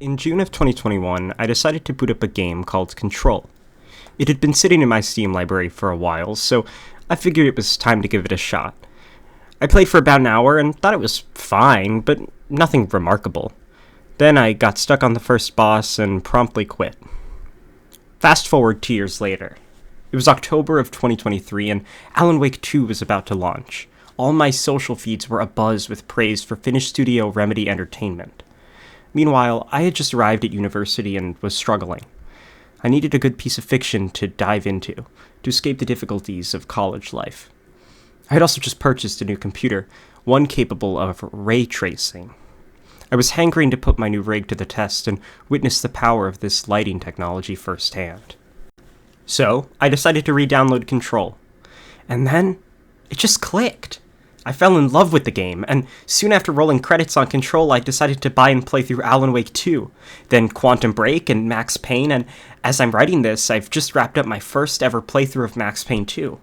In June of 2021, I decided to boot up a game called Control. It had been sitting in my Steam library for a while, so I figured it was time to give it a shot. I played for about an hour and thought it was fine, but nothing remarkable. Then I got stuck on the first boss and promptly quit. Fast forward 2 years later. It was October of 2023 and Alan Wake 2 was about to launch. All my social feeds were abuzz with praise for Finnish studio Remedy Entertainment. Meanwhile, I had just arrived at university and was struggling. I needed a good piece of fiction to dive into, to escape the difficulties of college life. I had also just purchased a new computer, one capable of ray tracing. I was hankering to put my new rig to the test and witness the power of this lighting technology firsthand. So, I decided to re-download Control. And then, it just clicked. I fell in love with the game, and soon after rolling credits on Control, I decided to buy and play through Alan Wake 2, then Quantum Break and Max Payne, and as I'm writing this, I've just wrapped up my first ever playthrough of Max Payne 2.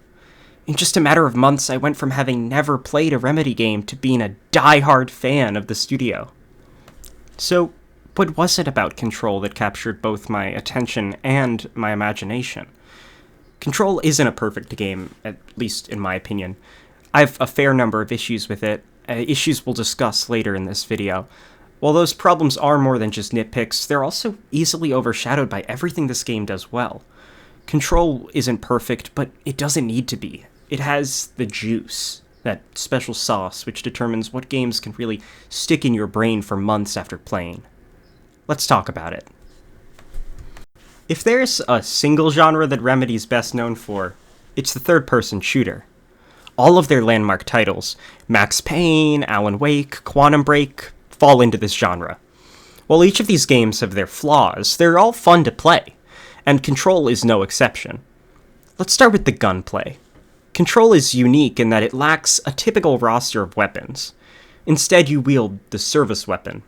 In just a matter of months, I went from having never played a Remedy game to being a die-hard fan of the studio. So, what was it about Control that captured both my attention and my imagination? Control isn't a perfect game, at least in my opinion. I have a fair number of issues with it, issues we'll discuss later in this video. While those problems are more than just nitpicks, they're also easily overshadowed by everything this game does well. Control isn't perfect, but it doesn't need to be. It has the juice, that special sauce which determines what games can really stick in your brain for months after playing. Let's talk about it. If there's a single genre that Remedy's best known for, it's the third-person shooter. All of their landmark titles, Max Payne, Alan Wake, Quantum Break, fall into this genre. While each of these games have their flaws, they're all fun to play, and Control is no exception. Let's start with the gunplay. Control is unique in that it lacks a typical roster of weapons. Instead, you wield the service weapon,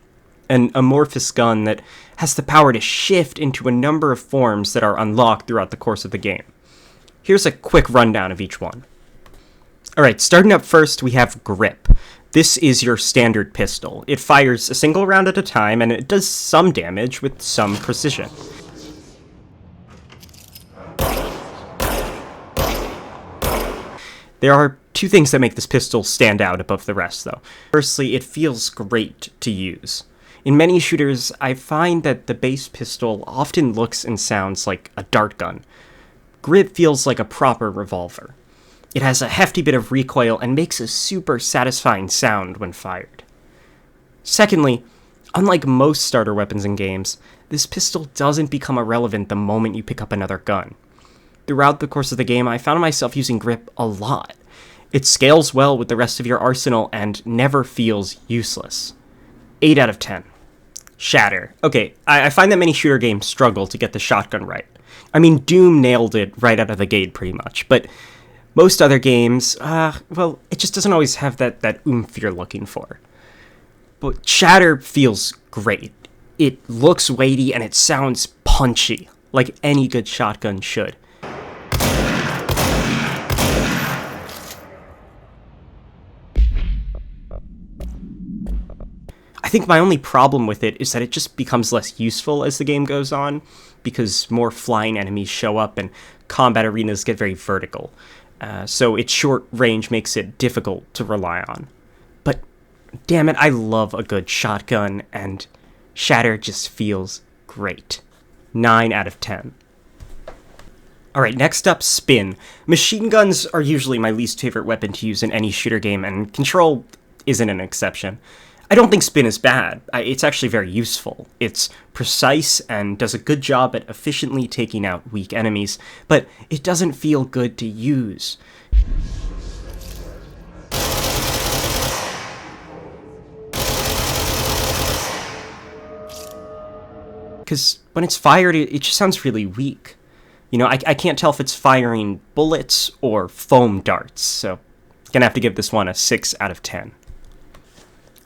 an amorphous gun that has the power to shift into a number of forms that are unlocked throughout the course of the game. Here's a quick rundown of each one. Alright, starting up first, we have Grip. This is your standard pistol. It fires a single round at a time, and it does some damage with some precision. There are two things that make this pistol stand out above the rest, though. Firstly, it feels great to use. In many shooters, I find that the base pistol often looks and sounds like a dart gun. Grip feels like a proper revolver. It has a hefty bit of recoil and makes a super satisfying sound when fired. Secondly, unlike most starter weapons in games, this pistol doesn't become irrelevant the moment you pick up another gun. Throughout the course of the game, I found myself using Grip a lot. It scales well with the rest of your arsenal and never feels useless. 8 out of 10. Shatter. Okay, I find that many shooter games struggle to get the shotgun right. I mean, Doom nailed it right out of the gate pretty much, but most other games, it just doesn't always have that oomph you're looking for. But Shatter feels great. It looks weighty and it sounds punchy, like any good shotgun should. I think my only problem with it is that it just becomes less useful as the game goes on, because more flying enemies show up and combat arenas get very vertical. So its short range makes it difficult to rely on. But damn it, I love a good shotgun, and Shatter just feels great. 9 out of 10. Alright, next up, Spin. Machine guns are usually my least favorite weapon to use in any shooter game, and Control isn't an exception. I don't think Spin is bad. It's actually very useful. It's precise and does a good job at efficiently taking out weak enemies, but it doesn't feel good to use. Because when it's fired, it just sounds really weak. You know, I can't tell if it's firing bullets or foam darts, so gonna have to give this one a 6 out of 10.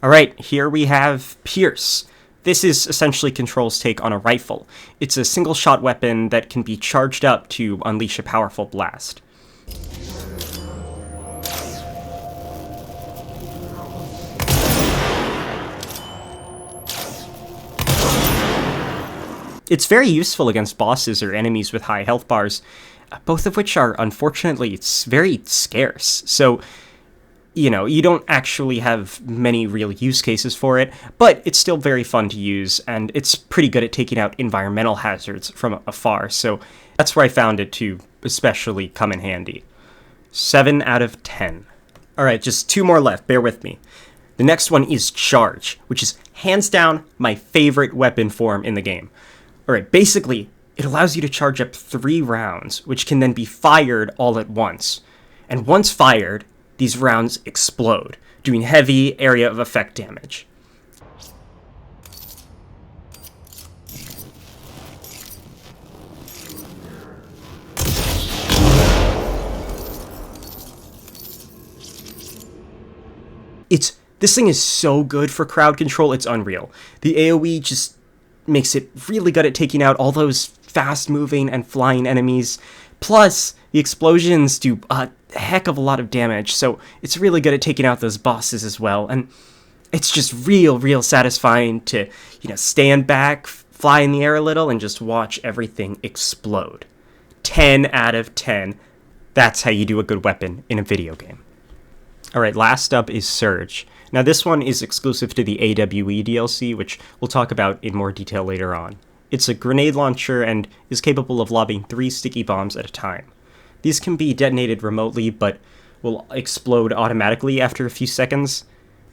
Alright, here we have Pierce. This is essentially Control's take on a rifle. It's a single-shot weapon that can be charged up to unleash a powerful blast. It's very useful against bosses or enemies with high health bars, both of which are, unfortunately, it's very scarce. So, you don't actually have many real use cases for it, but it's still very fun to use, and it's pretty good at taking out environmental hazards from afar, so that's where I found it to especially come in handy. 7 out of 10. Alright, just 2 more left, bear with me. The next one is Charge, which is hands down my favorite weapon form in the game. Alright, basically, it allows you to charge up 3 rounds, which can then be fired all at once. And once fired, these rounds explode, doing heavy area of effect damage. This thing is so good for crowd control, it's unreal. The AoE just makes it really good at taking out all those fast-moving and flying enemies. Plus, the explosions do a heck of a lot of damage, so it's really good at taking out those bosses as well. And it's just real satisfying to, stand back, fly in the air a little, and just watch everything explode. 10 out of 10. That's how you do a good weapon in a video game. Alright, last up is Surge. Now this one is exclusive to the AWE DLC, which we'll talk about in more detail later on. It's a grenade launcher and is capable of lobbing 3 sticky bombs at a time. These can be detonated remotely, but will explode automatically after a few seconds.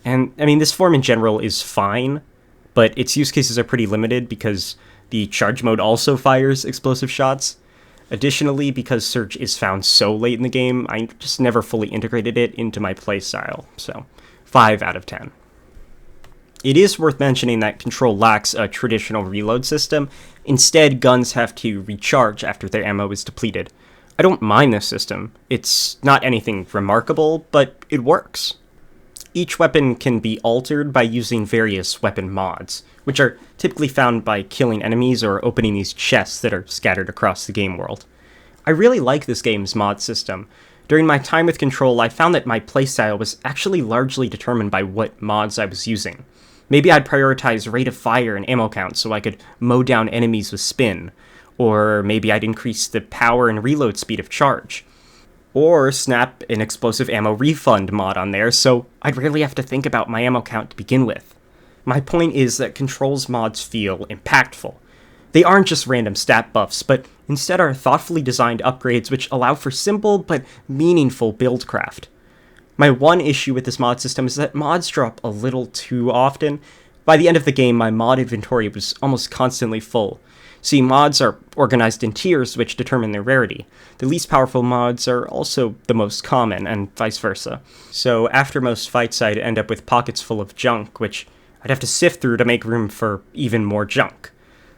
And, this form in general is fine, but its use cases are pretty limited because the charge mode also fires explosive shots. Additionally, because Surge is found so late in the game, I just never fully integrated it into my playstyle, so 5 out of 10. It is worth mentioning that Control lacks a traditional reload system. Instead, guns have to recharge after their ammo is depleted. I don't mind this system. It's not anything remarkable, but it works. Each weapon can be altered by using various weapon mods, which are typically found by killing enemies or opening these chests that are scattered across the game world. I really like this game's mod system. During my time with Control, I found that my playstyle was actually largely determined by what mods I was using. Maybe I'd prioritize rate of fire and ammo count so I could mow down enemies with spin, or maybe I'd increase the power and reload speed of Charge. Or snap an explosive ammo refund mod on there so I'd rarely have to think about my ammo count to begin with. My point is that Control's mods feel impactful. They aren't just random stat buffs, but instead are thoughtfully designed upgrades which allow for simple but meaningful buildcraft. My one issue with this mod system is that mods drop a little too often. By the end of the game, my mod inventory was almost constantly full. See, mods are organized in tiers which determine their rarity. The least powerful mods are also the most common, and vice versa. So after most fights, I'd end up with pockets full of junk, which I'd have to sift through to make room for even more junk.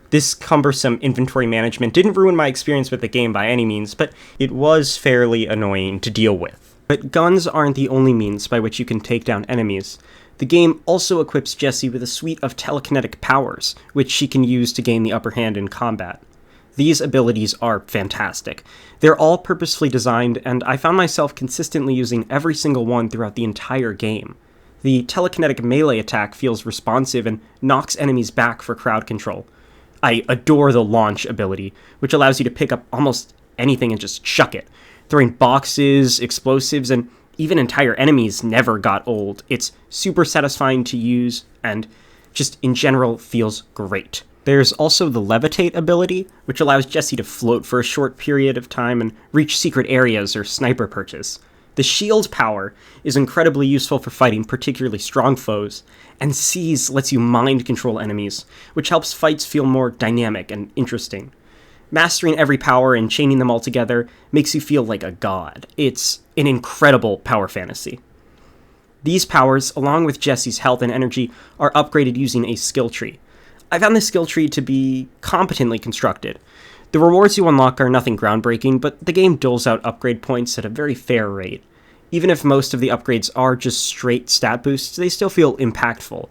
This cumbersome inventory management didn't ruin my experience with the game by any means, but it was fairly annoying to deal with. But guns aren't the only means by which you can take down enemies. The game also equips Jessie with a suite of telekinetic powers, which she can use to gain the upper hand in combat. These abilities are fantastic. They're all purposefully designed, and I found myself consistently using every single one throughout the entire game. The telekinetic melee attack feels responsive and knocks enemies back for crowd control. I adore the launch ability, which allows you to pick up almost anything and just chuck it. Throwing boxes, explosives, and even entire enemies never got old. It's super satisfying to use, and just in general feels great. There's also the levitate ability, which allows Jessie to float for a short period of time and reach secret areas or sniper perches. The shield power is incredibly useful for fighting particularly strong foes, and Seize lets you mind control enemies, which helps fights feel more dynamic and interesting. Mastering every power and chaining them all together makes you feel like a god. It's an incredible power fantasy. These powers, along with Jessie's health and energy, are upgraded using a skill tree. I found this skill tree to be competently constructed. The rewards you unlock are nothing groundbreaking, but the game doles out upgrade points at a very fair rate. Even if most of the upgrades are just straight stat boosts, they still feel impactful.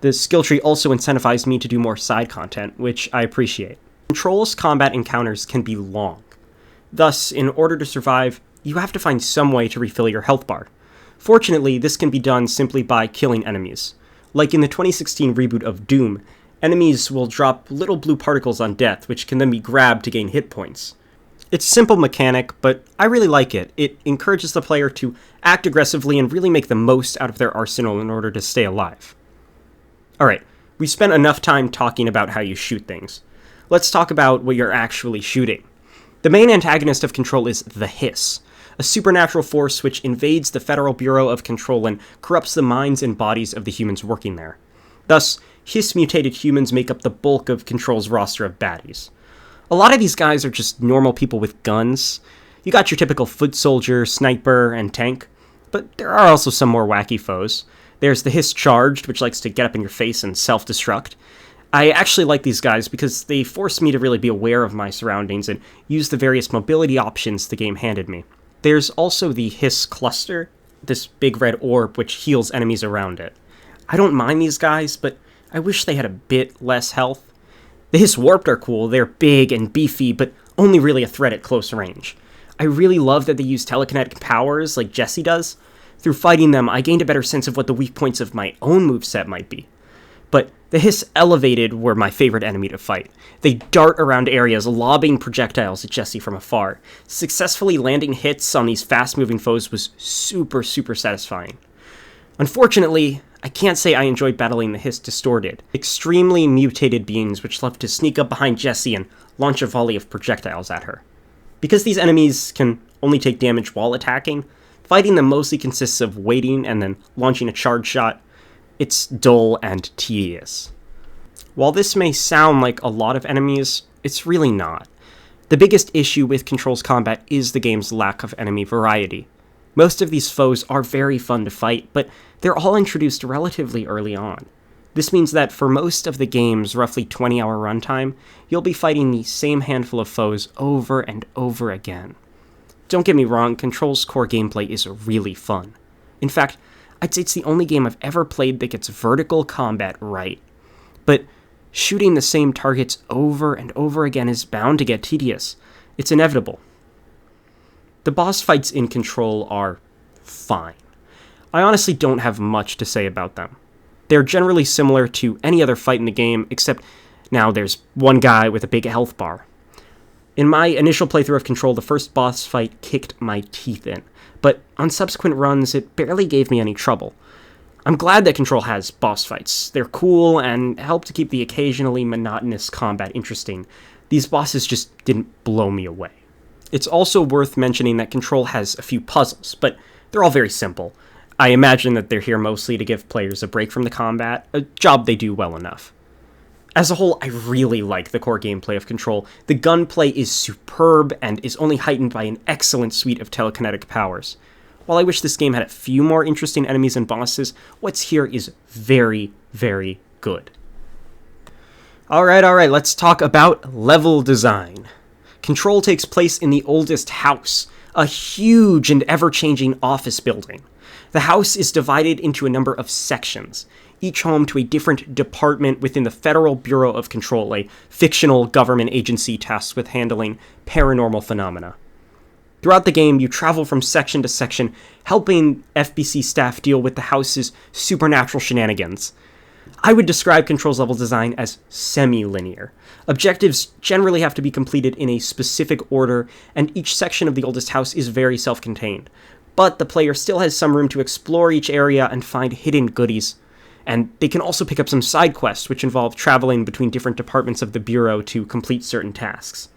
The skill tree also incentivized me to do more side content, which I appreciate. Control's combat encounters can be long. Thus, in order to survive, you have to find some way to refill your health bar. Fortunately, this can be done simply by killing enemies. Like in the 2016 reboot of Doom, Enemies will drop little blue particles on death, which can then be grabbed to gain hit points. It's a simple mechanic, but I really like it. It encourages the player to act aggressively and really make the most out of their arsenal in order to stay alive. Alright, we spent enough time talking about how you shoot things. Let's talk about what you're actually shooting. The main antagonist of Control is the Hiss, a supernatural force which invades the Federal Bureau of Control and corrupts the minds and bodies of the humans working there. Thus, Hiss-mutated humans make up the bulk of Control's roster of baddies. A lot of these guys are just normal people with guns. You got your typical foot soldier, sniper, and tank, but there are also some more wacky foes. There's the Hiss Charged, which likes to get up in your face and self-destruct. I actually like these guys because they force me to really be aware of my surroundings and use the various mobility options the game handed me. There's also the Hiss Cluster, this big red orb which heals enemies around it. I don't mind these guys, but I wish they had a bit less health. The Hiss Warped are cool, they're big and beefy, but only really a threat at close range. I really love that they use telekinetic powers like Jesse does. Through fighting them, I gained a better sense of what the weak points of my own moveset might be. But the Hiss Elevated were my favorite enemy to fight. They dart around areas, lobbing projectiles at Jesse from afar. Successfully landing hits on these fast-moving foes was super satisfying. Unfortunately, I can't say I enjoyed battling the Hiss Distorted, extremely mutated beings which love to sneak up behind Jessie and launch a volley of projectiles at her. Because these enemies can only take damage while attacking, fighting them mostly consists of waiting and then launching a charge shot. It's dull and tedious. While this may sound like a lot of enemies, it's really not. The biggest issue with Control's combat is the game's lack of enemy variety. Most of these foes are very fun to fight, but they're all introduced relatively early on. This means that for most of the game's roughly 20-hour runtime, you'll be fighting the same handful of foes over and over again. Don't get me wrong, Control's core gameplay is really fun. In fact, I'd say it's the only game I've ever played that gets vertical combat right. But shooting the same targets over and over again is bound to get tedious. It's inevitable. The boss fights in Control are fine. I honestly don't have much to say about them. They're generally similar to any other fight in the game, except now there's one guy with a big health bar. In my initial playthrough of Control, the first boss fight kicked my teeth in, but on subsequent runs it barely gave me any trouble. I'm glad that Control has boss fights. They're cool and help to keep the occasionally monotonous combat interesting. These bosses just didn't blow me away. It's also worth mentioning that Control has a few puzzles, but they're all very simple. I imagine that they're here mostly to give players a break from the combat, a job they do well enough. As a whole, I really like the core gameplay of Control. The gunplay is superb and is only heightened by an excellent suite of telekinetic powers. While I wish this game had a few more interesting enemies and bosses, what's here is very good. Alright, let's talk about level design. Control takes place in the oldest house, a huge and ever-changing office building. The house is divided into a number of sections, each home to a different department within the Federal Bureau of Control, a fictional government agency tasked with handling paranormal phenomena. Throughout the game, you travel from section to section, helping FBC staff deal with the house's supernatural shenanigans. I would describe Control's level design as semi-linear. Objectives generally have to be completed in a specific order, and each section of the oldest house is very self-contained. But the player still has some room to explore each area and find hidden goodies. And they can also pick up some side quests, which involve traveling between different departments of the Bureau to complete certain tasks.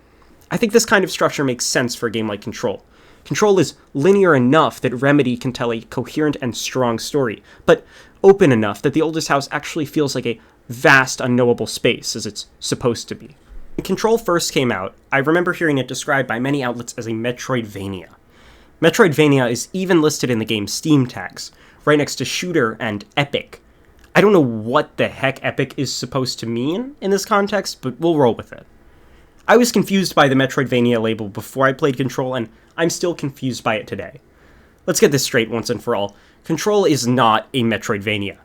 I think this kind of structure makes sense for a game like Control. Control is linear enough that Remedy can tell a coherent and strong story, but open enough that the oldest house actually feels like a vast, unknowable space, as it's supposed to be. When Control first came out, I remember hearing it described by many outlets as a Metroidvania. Metroidvania is even listed in the game's Steam tags, right next to shooter and epic. I don't know what the heck epic is supposed to mean in this context, but we'll roll with it. I was confused by the Metroidvania label before I played Control, and I'm still confused by it today. Let's get this straight once and for all. Control is not a Metroidvania.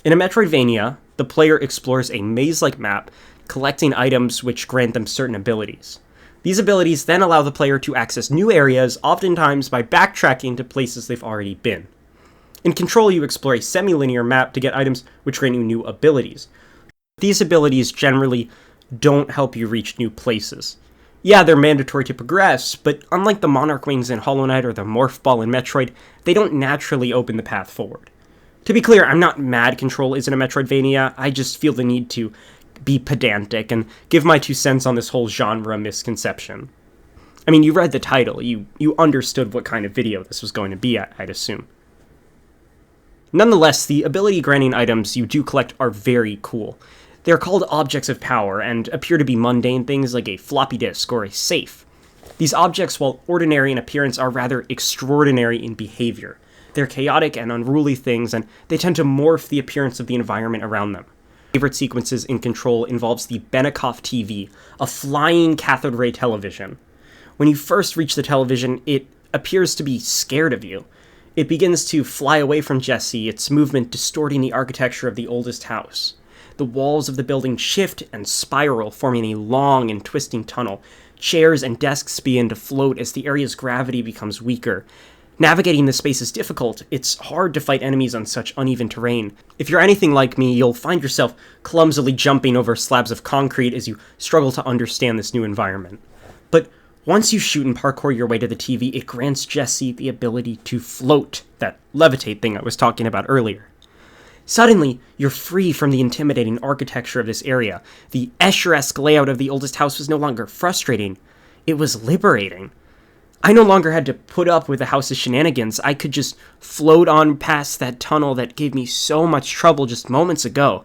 In a Metroidvania, the player explores a maze-like map, collecting items which grant them certain abilities. These abilities then allow the player to access new areas, oftentimes by backtracking to places they've already been. In Control, you explore a semi-linear map to get items which grant you new abilities. These abilities generally don't help you reach new places. Yeah, they're mandatory to progress, but unlike the Monarch Wings in Hollow Knight or the Morph Ball in Metroid, they don't naturally open the path forward. To be clear, I'm not mad Control isn't a Metroidvania, I just feel the need to be pedantic and give my 2 cents on this whole genre misconception. I mean, you read the title, you understood what kind of video this was going to be, I'd assume. Nonetheless, the ability-granting items you do collect are very cool. They are called objects of power and appear to be mundane things like a floppy disk or a safe. These objects, while ordinary in appearance, are rather extraordinary in behavior. They're chaotic and unruly things, and they tend to morph the appearance of the environment around them. Favorite sequences in Control involves the Benikoff TV, a flying cathode ray television. When you first reach the television, it appears to be scared of you. It begins to fly away from Jesse, its movement distorting the architecture of the oldest house. The walls of the building shift and spiral, forming a long and twisting tunnel. Chairs and desks begin to float as the area's gravity becomes weaker. Navigating this space is difficult. It's hard to fight enemies on such uneven terrain. If you're anything like me, you'll find yourself clumsily jumping over slabs of concrete as you struggle to understand this new environment. But once you shoot and parkour your way to the TV, it grants Jesse the ability to float, that levitate thing I was talking about earlier. Suddenly, you're free from the intimidating architecture of this area. The Escher-esque layout of the oldest house was no longer frustrating. It was liberating. I no longer had to put up with the house's shenanigans. I could just float on past that tunnel that gave me so much trouble just moments ago.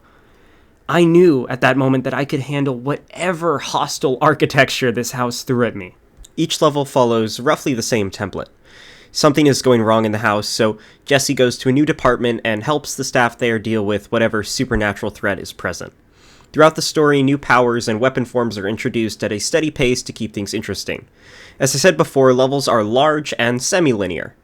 I knew at that moment that I could handle whatever hostile architecture this house threw at me. Each level follows roughly the same template. Something is going wrong in the house, so Jesse goes to a new department and helps the staff there deal with whatever supernatural threat is present. Throughout the story, new powers and weapon forms are introduced at a steady pace to keep things interesting. As I said before, levels are large and semi-linear.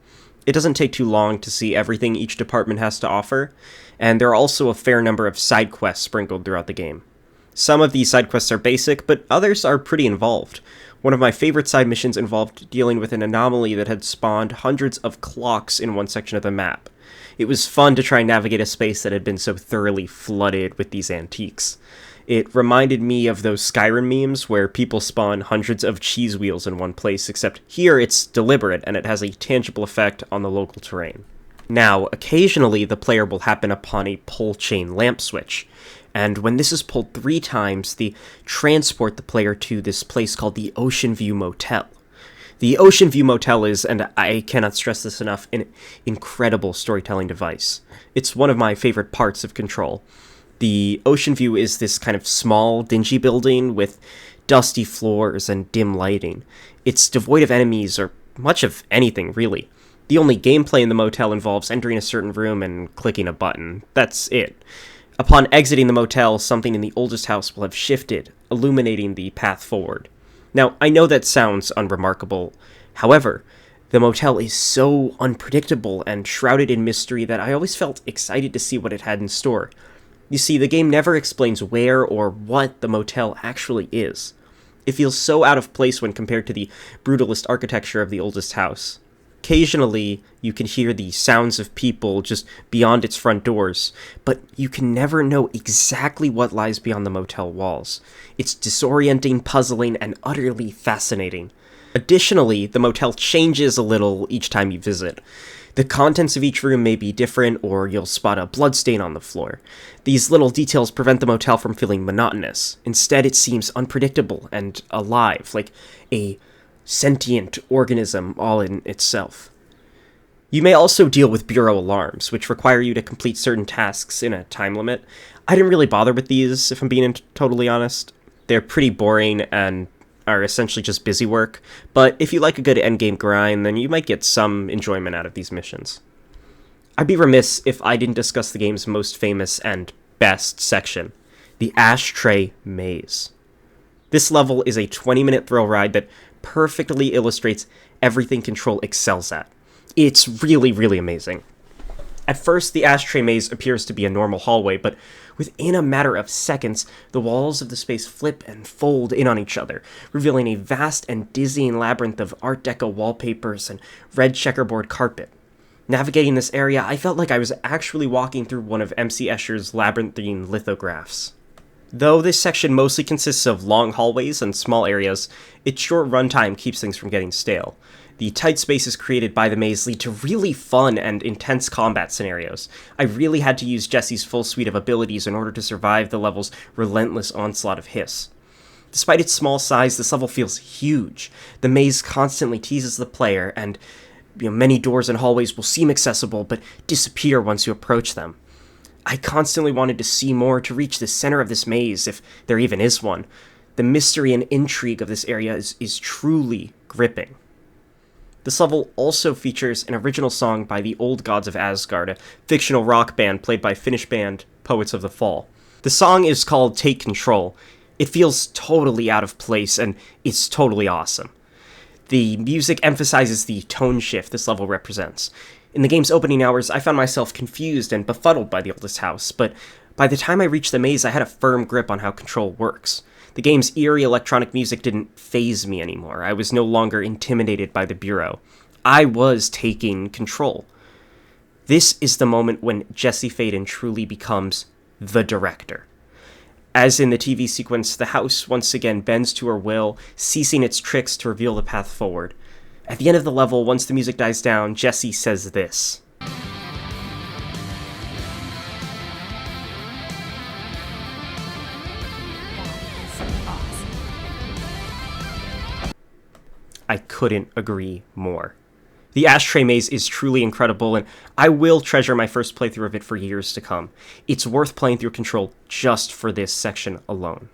It doesn't take too long to see everything each department has to offer, and there are also a fair number of side quests sprinkled throughout the game. Some of these side quests are basic, but others are pretty involved. One of my favorite side missions involved dealing with an anomaly that had spawned hundreds of clocks in one section of the map. It was fun to try and navigate a space that had been so thoroughly flooded with these antiques. It reminded me of those Skyrim memes where people spawn hundreds of cheese wheels in one place, except here it's deliberate and it has a tangible effect on the local terrain. Now, occasionally the player will happen upon a pull chain lamp switch, and when this is pulled 3 times, they transport the player to this place called the Ocean View Motel. The Ocean View Motel is, and I cannot stress this enough, an incredible storytelling device. It's one of my favorite parts of Control. The Ocean View is this kind of small, dingy building with dusty floors and dim lighting. It's devoid of enemies or much of anything, really. The only gameplay in the motel involves entering a certain room and clicking a button. That's it. Upon exiting the motel, something in the oldest house will have shifted, illuminating the path forward. Now, I know that sounds unremarkable. However, the motel is so unpredictable and shrouded in mystery that I always felt excited to see what it had in store. You see, the game never explains where or what the motel actually is. It feels so out of place when compared to the brutalist architecture of the oldest house. Occasionally, you can hear the sounds of people just beyond its front doors, but you can never know exactly what lies beyond the motel walls. It's disorienting, puzzling, and utterly fascinating. Additionally, the motel changes a little each time you visit. The contents of each room may be different, or you'll spot a bloodstain on the floor. These little details prevent the motel from feeling monotonous. Instead, it seems unpredictable and alive, like a sentient organism all in itself. You may also deal with bureau alarms, which require you to complete certain tasks in a time limit. I didn't really bother with these, if I'm being totally honest. They're pretty boring and are essentially just busy work, but if you like a good endgame grind, then you might get some enjoyment out of these missions. I'd be remiss if I didn't discuss the game's most famous and best section, the Ashtray Maze. This level is a 20-minute thrill ride that perfectly illustrates everything Control excels at. It's really, really amazing. At first, the Ashtray Maze appears to be a normal hallway, but within a matter of seconds, the walls of the space flip and fold in on each other, revealing a vast and dizzying labyrinth of Art Deco wallpapers and red checkerboard carpet. Navigating this area, I felt like I was actually walking through one of M.C. Escher's labyrinthine lithographs. Though this section mostly consists of long hallways and small areas, its short runtime keeps things from getting stale. The tight spaces created by the maze lead to really fun and intense combat scenarios. I really had to use Jesse's full suite of abilities in order to survive the level's relentless onslaught of hiss. Despite its small size, this level feels huge. The maze constantly teases the player, and many doors and hallways will seem accessible, but disappear once you approach them. I constantly wanted to see more to reach the center of this maze, if there even is one. The mystery and intrigue of this area is truly gripping. This level also features an original song by the Old Gods of Asgard, a fictional rock band played by Finnish band Poets of the Fall. The song is called Take Control. It feels totally out of place, and it's totally awesome. The music emphasizes the tone shift this level represents. In the game's opening hours, I found myself confused and befuddled by the oldest house, but by the time I reached the maze, I had a firm grip on how Control works. The game's eerie electronic music didn't faze me anymore. I was no longer intimidated by the Bureau. I was taking control. This is the moment when Jesse Faden truly becomes the director. As in the TV sequence, the house once again bends to her will, ceasing its tricks to reveal the path forward. At the end of the level, once the music dies down, Jesse says this. I couldn't agree more. The Ashtray Maze is truly incredible, and I will treasure my first playthrough of it for years to come. It's worth playing through Control just for this section alone.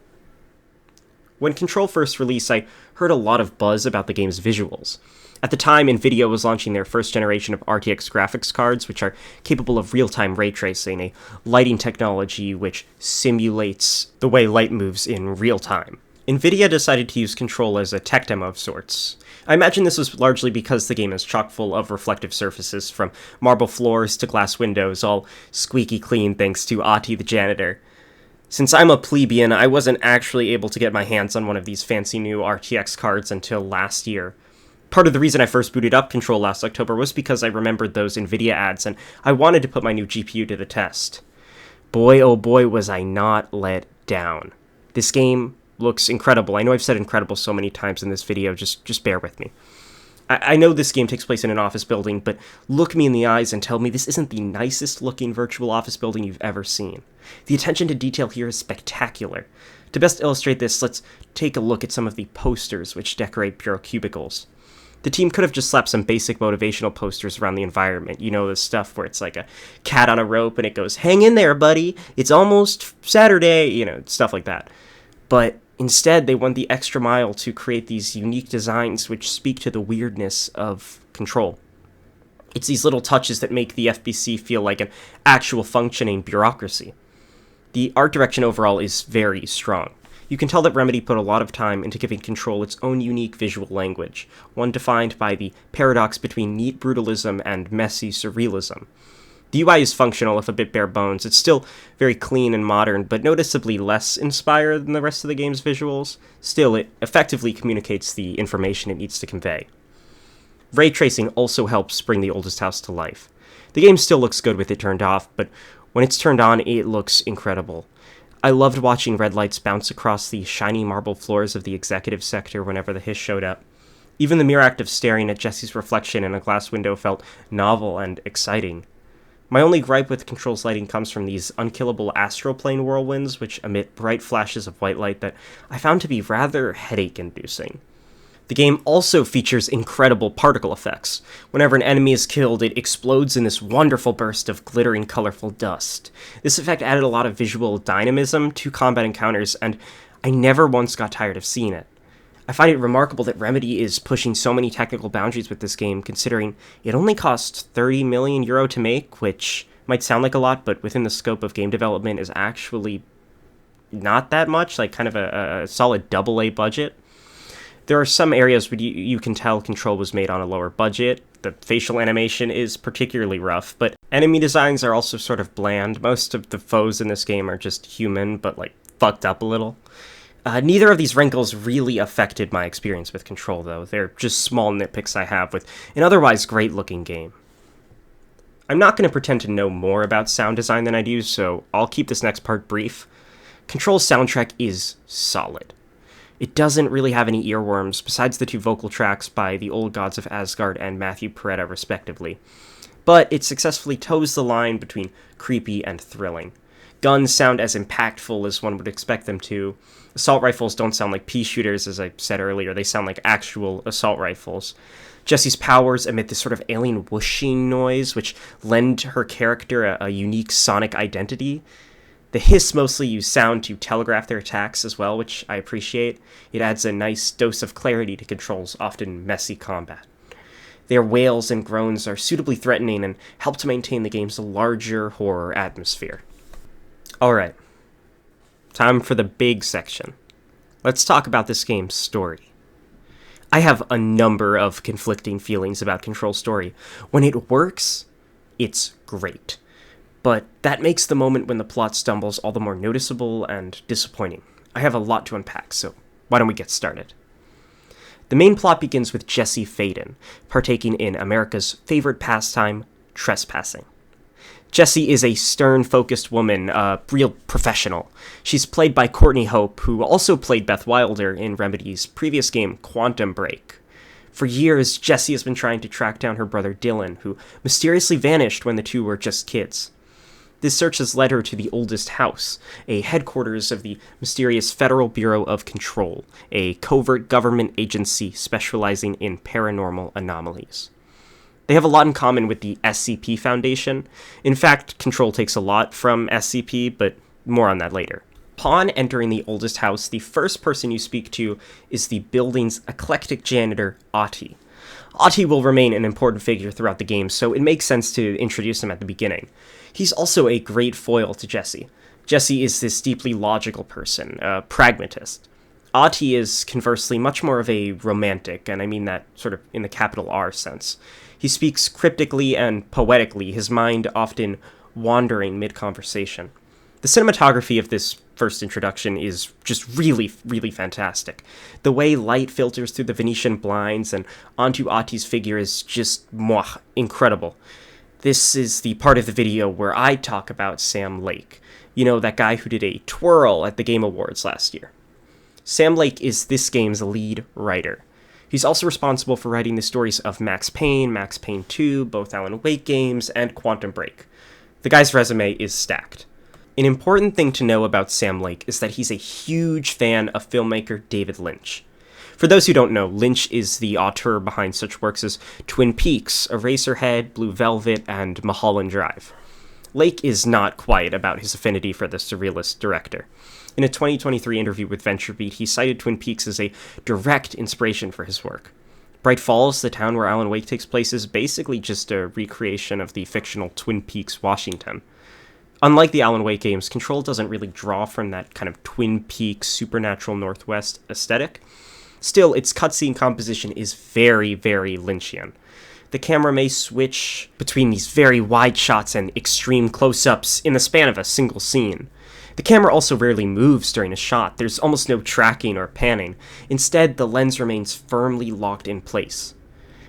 When Control first released, I heard a lot of buzz about the game's visuals. At the time, Nvidia was launching their first generation of RTX graphics cards, which are capable of real-time ray tracing, a lighting technology which simulates the way light moves in real time. Nvidia decided to use Control as a tech demo of sorts. I imagine this was largely because the game is chock full of reflective surfaces, from marble floors to glass windows, all squeaky clean thanks to Ati the janitor. Since I'm a plebeian, I wasn't actually able to get my hands on one of these fancy new RTX cards until last year. Part of the reason I first booted up Control last October was because I remembered those Nvidia ads, and I wanted to put my new GPU to the test. Boy, oh boy, was I not let down. This game looks incredible. I know I've said incredible so many times in this video, just bear with me. I know this game takes place in an office building, but look me in the eyes and tell me this isn't the nicest looking virtual office building you've ever seen. The attention to detail here is spectacular. To best illustrate this, let's take a look at some of the posters which decorate bureau cubicles. The team could have just slapped some basic motivational posters around the environment. You know, the stuff where it's like a cat on a rope and it goes, "Hang in there, buddy, it's almost Saturday," stuff like that. But instead, they went the extra mile to create these unique designs which speak to the weirdness of Control. It's these little touches that make the FBC feel like an actual functioning bureaucracy. The art direction overall is very strong. You can tell that Remedy put a lot of time into giving Control its own unique visual language, one defined by the paradox between neat brutalism and messy surrealism. The UI is functional, if a bit bare bones. It's still very clean and modern, but noticeably less inspired than the rest of the game's visuals. Still, it effectively communicates the information it needs to convey. Ray tracing also helps bring the oldest house to life. The game still looks good with it turned off, but when it's turned on, it looks incredible. I loved watching red lights bounce across the shiny marble floors of the executive sector whenever the hiss showed up. Even the mere act of staring at Jesse's reflection in a glass window felt novel and exciting. My only gripe with Control's lighting comes from these unkillable astroplane whirlwinds, which emit bright flashes of white light that I found to be rather headache-inducing. The game also features incredible particle effects. Whenever an enemy is killed, it explodes in this wonderful burst of glittering, colorful dust. This effect added a lot of visual dynamism to combat encounters, and I never once got tired of seeing it. I find it remarkable that Remedy is pushing so many technical boundaries with this game, considering it only cost €30 million to make, which might sound like a lot, but within the scope of game development is actually not that much, like kind of a solid AA budget. There are some areas where you can tell Control was made on a lower budget. The facial animation is particularly rough, but enemy designs are also sort of bland. Most of the foes in this game are just human, but fucked up a little. Neither of these wrinkles really affected my experience with Control, though. They're just small nitpicks I have with an otherwise great-looking game. I'm not going to pretend to know more about sound design than I do, so I'll keep this next part brief. Control's soundtrack is solid. It doesn't really have any earworms, besides the 2 vocal tracks by the Old Gods of Asgard and Matthew Peretta, respectively. But it successfully toes the line between creepy and thrilling. Guns sound as impactful as one would expect them to. Assault rifles don't sound like pea shooters, as I said earlier. They sound like actual assault rifles. Jessie's powers emit this sort of alien whooshing noise, which lend her character a unique sonic identity. The hiss mostly use sound to telegraph their attacks as well, which I appreciate. It adds a nice dose of clarity to Control's often messy combat. Their wails and groans are suitably threatening and help to maintain the game's larger horror atmosphere. Alright, time for the big section. Let's talk about this game's story. I have a number of conflicting feelings about Control's story. When it works, it's great. But that makes the moment when the plot stumbles all the more noticeable and disappointing. I have a lot to unpack, so why don't we get started? The main plot begins with Jessie Faden, partaking in America's favorite pastime, trespassing. Jessie is a stern-focused woman, a real professional. She's played by Courtney Hope, who also played Beth Wilder in Remedy's previous game, Quantum Break. For years, Jessie has been trying to track down her brother Dylan, who mysteriously vanished when the two were just kids. This search has led her to the Oldest House, a headquarters of the mysterious Federal Bureau of Control, a covert government agency specializing in paranormal anomalies. They have a lot in common with the SCP Foundation. In fact, Control takes a lot from SCP, but more on that later. Upon entering the Oldest House, the first person you speak to is the building's eclectic janitor, Ahti. Ahti will remain an important figure throughout the game, so it makes sense to introduce him at the beginning. He's also a great foil to Jessie. Jessie is this deeply logical person, a pragmatist. Ahti is, conversely, much more of a romantic, and I mean that sort of in the capital R sense. He speaks cryptically and poetically, his mind often wandering mid-conversation. The cinematography of this first introduction is just really, really fantastic. The way light filters through the Venetian blinds and onto Ahti's figure is just, incredible. This is the part of the video where I talk about Sam Lake. You know, that guy who did a twirl at the Game Awards last year. Sam Lake is this game's lead writer. He's also responsible for writing the stories of Max Payne 2, both Alan Wake games, and Quantum Break. The guy's resume is stacked. An important thing to know about Sam Lake is that he's a huge fan of filmmaker David Lynch. For those who don't know, Lynch is the auteur behind such works as Twin Peaks, Eraserhead, Blue Velvet, and Mulholland Drive. Lake is not quiet about his affinity for the surrealist director. In a 2023 interview with VentureBeat, he cited Twin Peaks as a direct inspiration for his work. Bright Falls, the town where Alan Wake takes place, is basically just a recreation of the fictional Twin Peaks, Washington. Unlike the Alan Wake games, Control doesn't really draw from that kind of Twin Peaks, supernatural Northwest aesthetic. Still, its cutscene composition is very, very Lynchian. The camera may switch between these very wide shots and extreme close-ups in the span of a single scene. The camera also rarely moves during a shot. There's almost no tracking or panning. Instead, the lens remains firmly locked in place.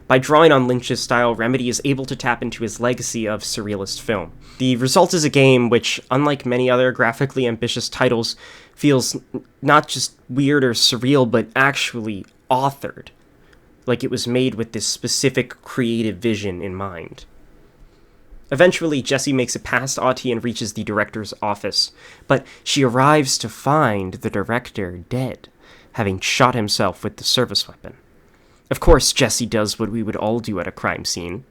By drawing on Lynch's style, Remedy is able to tap into his legacy of surrealist film. The result is a game which, unlike many other graphically ambitious titles, feels not just weird or surreal, but actually authored. Like it was made with this specific creative vision in mind. Eventually, Jessie makes it past Ahti and reaches the director's office, but she arrives to find the director dead, having shot himself with the service weapon. Of course, Jessie does what we would all do at a crime scene.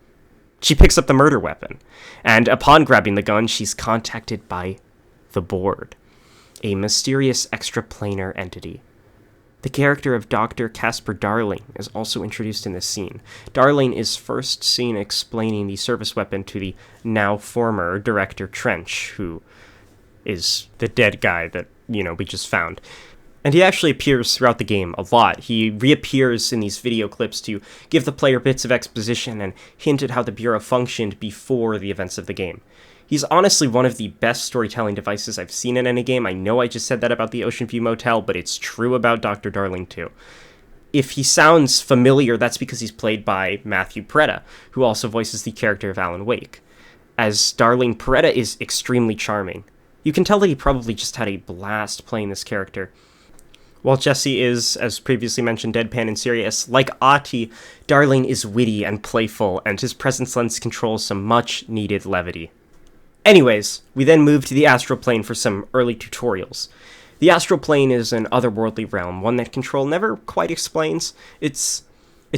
She picks up the murder weapon, and upon grabbing the gun, she's contacted by the Board, a mysterious extraplanar entity. The character of Dr. Casper Darling is also introduced in this scene. Darling is first seen explaining the service weapon to the now former Director Trench, who is the dead guy that, we just found. And he actually appears throughout the game a lot. He reappears in these video clips to give the player bits of exposition and hint at how the Bureau functioned before the events of the game. He's honestly one of the best storytelling devices I've seen in any game. I know I just said that about the Ocean View Motel, but it's true about Dr. Darling too. If he sounds familiar, that's because he's played by Matthew Peretta, who also voices the character of Alan Wake. As Darling, Peretta is extremely charming. You can tell that he probably just had a blast playing this character. While Jesse is, as previously mentioned, deadpan and serious, like Ahti, Darling is witty and playful, and his presence lends Control some much-needed levity. Anyways, we then move to the Astral Plane for some early tutorials. The Astral Plane is an otherworldly realm, one that Control never quite explains. It's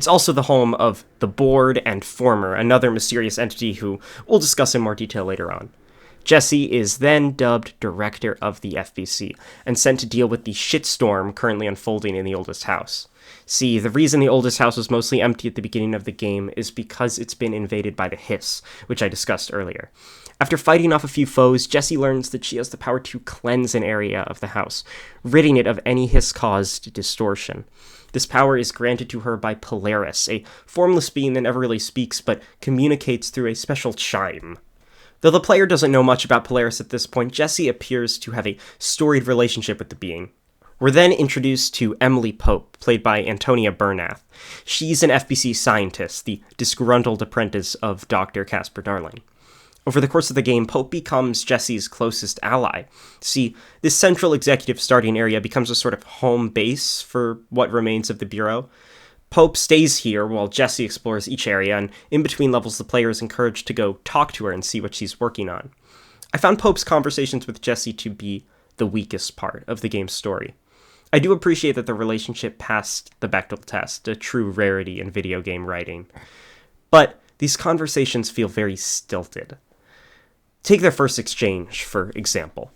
also the home of the Board and Former, another mysterious entity who we'll discuss in more detail later on. Jesse is then dubbed Director of the FBC, and sent to deal with the shitstorm currently unfolding in the Oldest House. See, the reason the Oldest House was mostly empty at the beginning of the game is because it's been invaded by the Hiss, which I discussed earlier. After fighting off a few foes, Jesse learns that she has the power to cleanse an area of the house, ridding it of any Hiss-caused distortion. This power is granted to her by Polaris, a formless being that never really speaks but communicates through a special chime. Though the player doesn't know much about Polaris at this point, Jesse appears to have a storied relationship with the being. We're then introduced to Emily Pope, played by Antonia Bernath. She's an FBC scientist, the disgruntled apprentice of Dr. Casper Darling. Over the course of the game, Pope becomes Jesse's closest ally. See, this central executive starting area becomes a sort of home base for what remains of the Bureau. Pope stays here while Jesse explores each area, and in between levels the player is encouraged to go talk to her and see what she's working on. I found Pope's conversations with Jesse to be the weakest part of the game's story. I do appreciate that the relationship passed the Bechdel test, a true rarity in video game writing. But these conversations feel very stilted. Take their first exchange, for example.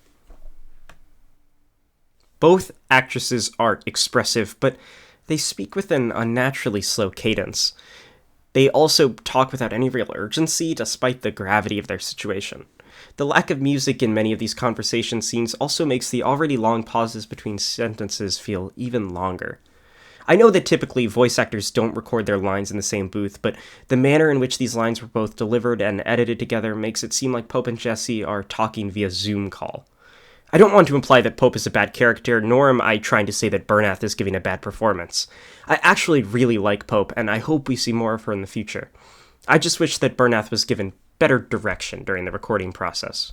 Both actresses are expressive, but they speak with an unnaturally slow cadence. They also talk without any real urgency, despite the gravity of their situation. The lack of music in many of these conversation scenes also makes the already long pauses between sentences feel even longer. I know that typically voice actors don't record their lines in the same booth, but the manner in which these lines were both delivered and edited together makes it seem like Pope and Jesse are talking via Zoom call. I don't want to imply that Pope is a bad character, nor am I trying to say that Bernath is giving a bad performance. I actually really like Pope, and I hope we see more of her in the future. I just wish that Bernath was given better direction during the recording process.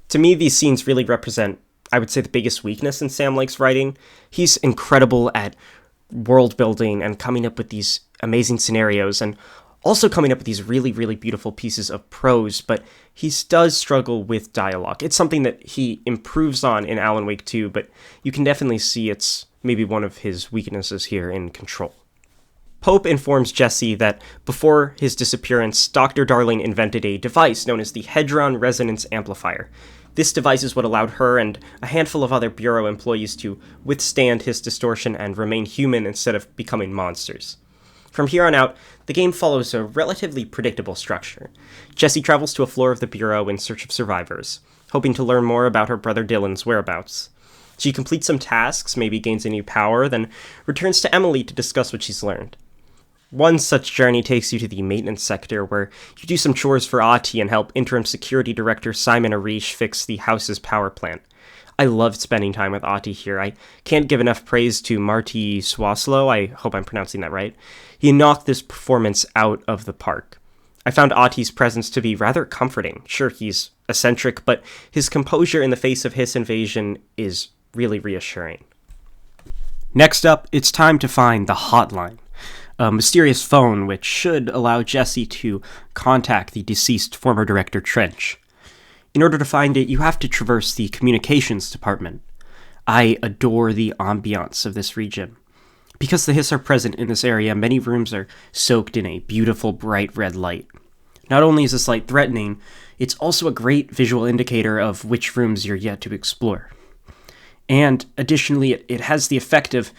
To me, these scenes really represent, I would say, the biggest weakness in Sam Lake's writing. He's incredible at world building and coming up with these amazing scenarios, and also coming up with these really, really beautiful pieces of prose, but he does struggle with dialogue. It's something that he improves on in Alan Wake 2, but you can definitely see it's maybe one of his weaknesses here in Control. Pope informs Jesse that before his disappearance, Dr. Darling invented a device known as the Hedron Resonance Amplifier. This device is what allowed her and a handful of other Bureau employees to withstand his distortion and remain human instead of becoming monsters. From here on out, the game follows a relatively predictable structure. Jesse travels to a floor of the Bureau in search of survivors, hoping to learn more about her brother Dylan's whereabouts. She completes some tasks, maybe gains a new power, then returns to Emily to discuss what she's learned. One such journey takes you to the maintenance sector, where you do some chores for Ahti and help interim security director Simon Arish fix the house's power plant. I loved spending time with Ahti here. I can't give enough praise to Marty Swaslow, I hope I'm pronouncing that right. He knocked this performance out of the park. I found Ahti's presence to be rather comforting. Sure, he's eccentric, but his composure in the face of Hiss invasion is really reassuring. Next up, it's time to find the hotline, a mysterious phone which should allow Jesse to contact the deceased former director Trench. In order to find it, you have to traverse the communications department. I adore the ambiance of this region. Because the Hiss are present in this area, many rooms are soaked in a beautiful bright red light. Not only is this light threatening, it's also a great visual indicator of which rooms you're yet to explore. And additionally, it has the effect of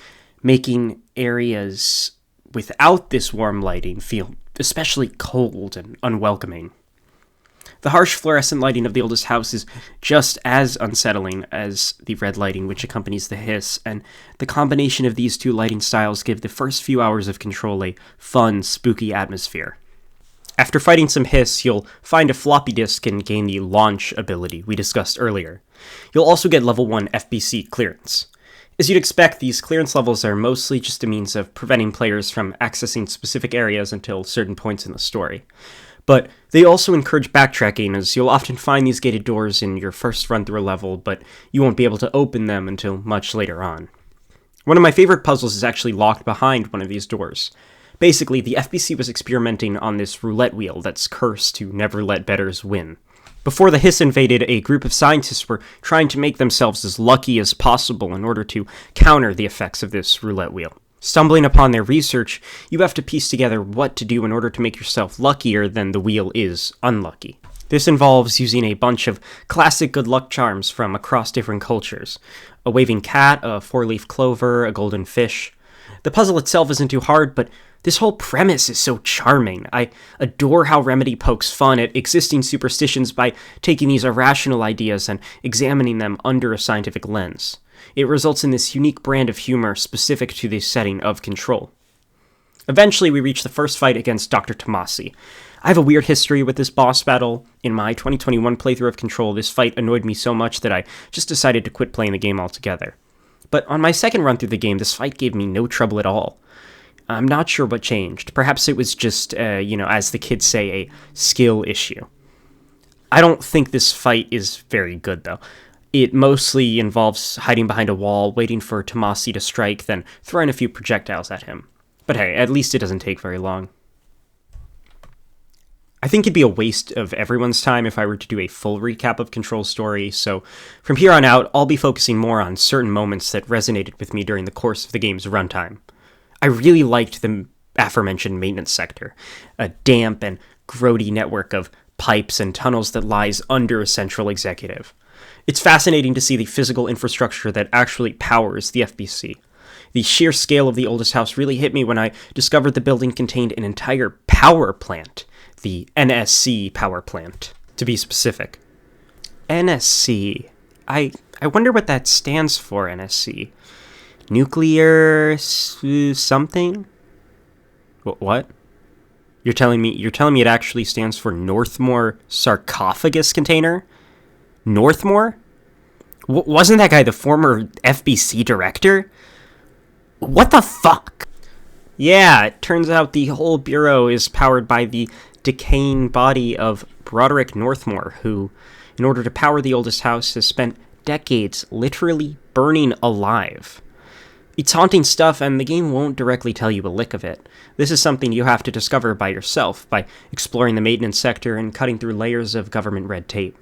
making areas without this warm lighting feel especially cold and unwelcoming. The harsh fluorescent lighting of the Oldest House is just as unsettling as the red lighting which accompanies the Hiss, and the combination of these two lighting styles give the first few hours of Control a fun, spooky atmosphere. After fighting some Hiss, you'll find a floppy disk and gain the launch ability we discussed earlier. You'll also get level 1 FBC clearance. As you'd expect, these clearance levels are mostly just a means of preventing players from accessing specific areas until certain points in the story. But they also encourage backtracking, as you'll often find these gated doors in your first run through a level, but you won't be able to open them until much later on. One of my favorite puzzles is actually locked behind one of these doors. Basically, the FBC was experimenting on this roulette wheel that's cursed to never let bettors win. Before the Hiss invaded, a group of scientists were trying to make themselves as lucky as possible in order to counter the effects of this roulette wheel. Stumbling upon their research, you have to piece together what to do in order to make yourself luckier than the wheel is unlucky. This involves using a bunch of classic good luck charms from across different cultures. A waving cat, a four-leaf clover, a golden fish. The puzzle itself isn't too hard, but this whole premise is so charming. I adore how Remedy pokes fun at existing superstitions by taking these irrational ideas and examining them under a scientific lens. It results in this unique brand of humor specific to the setting of Control. Eventually, we reach the first fight against Dr. Tomasi. I have a weird history with this boss battle. In my 2021 playthrough of Control, this fight annoyed me so much that I just decided to quit playing the game altogether. But on my second run through the game, this fight gave me no trouble at all. I'm not sure what changed. Perhaps it was just, as the kids say, a skill issue. I don't think this fight is very good, though. It mostly involves hiding behind a wall, waiting for Tomasi to strike, then throwing a few projectiles at him. But hey, at least it doesn't take very long. I think it'd be a waste of everyone's time if I were to do a full recap of Control's story, so from here on out, I'll be focusing more on certain moments that resonated with me during the course of the game's runtime. I really liked the aforementioned maintenance sector, a damp and grody network of pipes and tunnels that lies under a central executive. It's fascinating to see the physical infrastructure that actually powers the FBC. The sheer scale of the oldest house really hit me when I discovered the building contained an entire power plant, the NSC power plant, to be specific. NSC. I wonder what that stands for, NSC. Nuclear something? What? You're telling me it actually stands for Northmore Sarcophagus Container? Northmore? Wasn't that guy the former FBC director? What the fuck? Yeah, it turns out the whole bureau is powered by the decaying body of Broderick Northmore, who, in order to power the oldest house, has spent decades literally burning alive. It's haunting stuff, and the game won't directly tell you a lick of it. This is something you have to discover by yourself, by exploring the maintenance sector and cutting through layers of government red tape.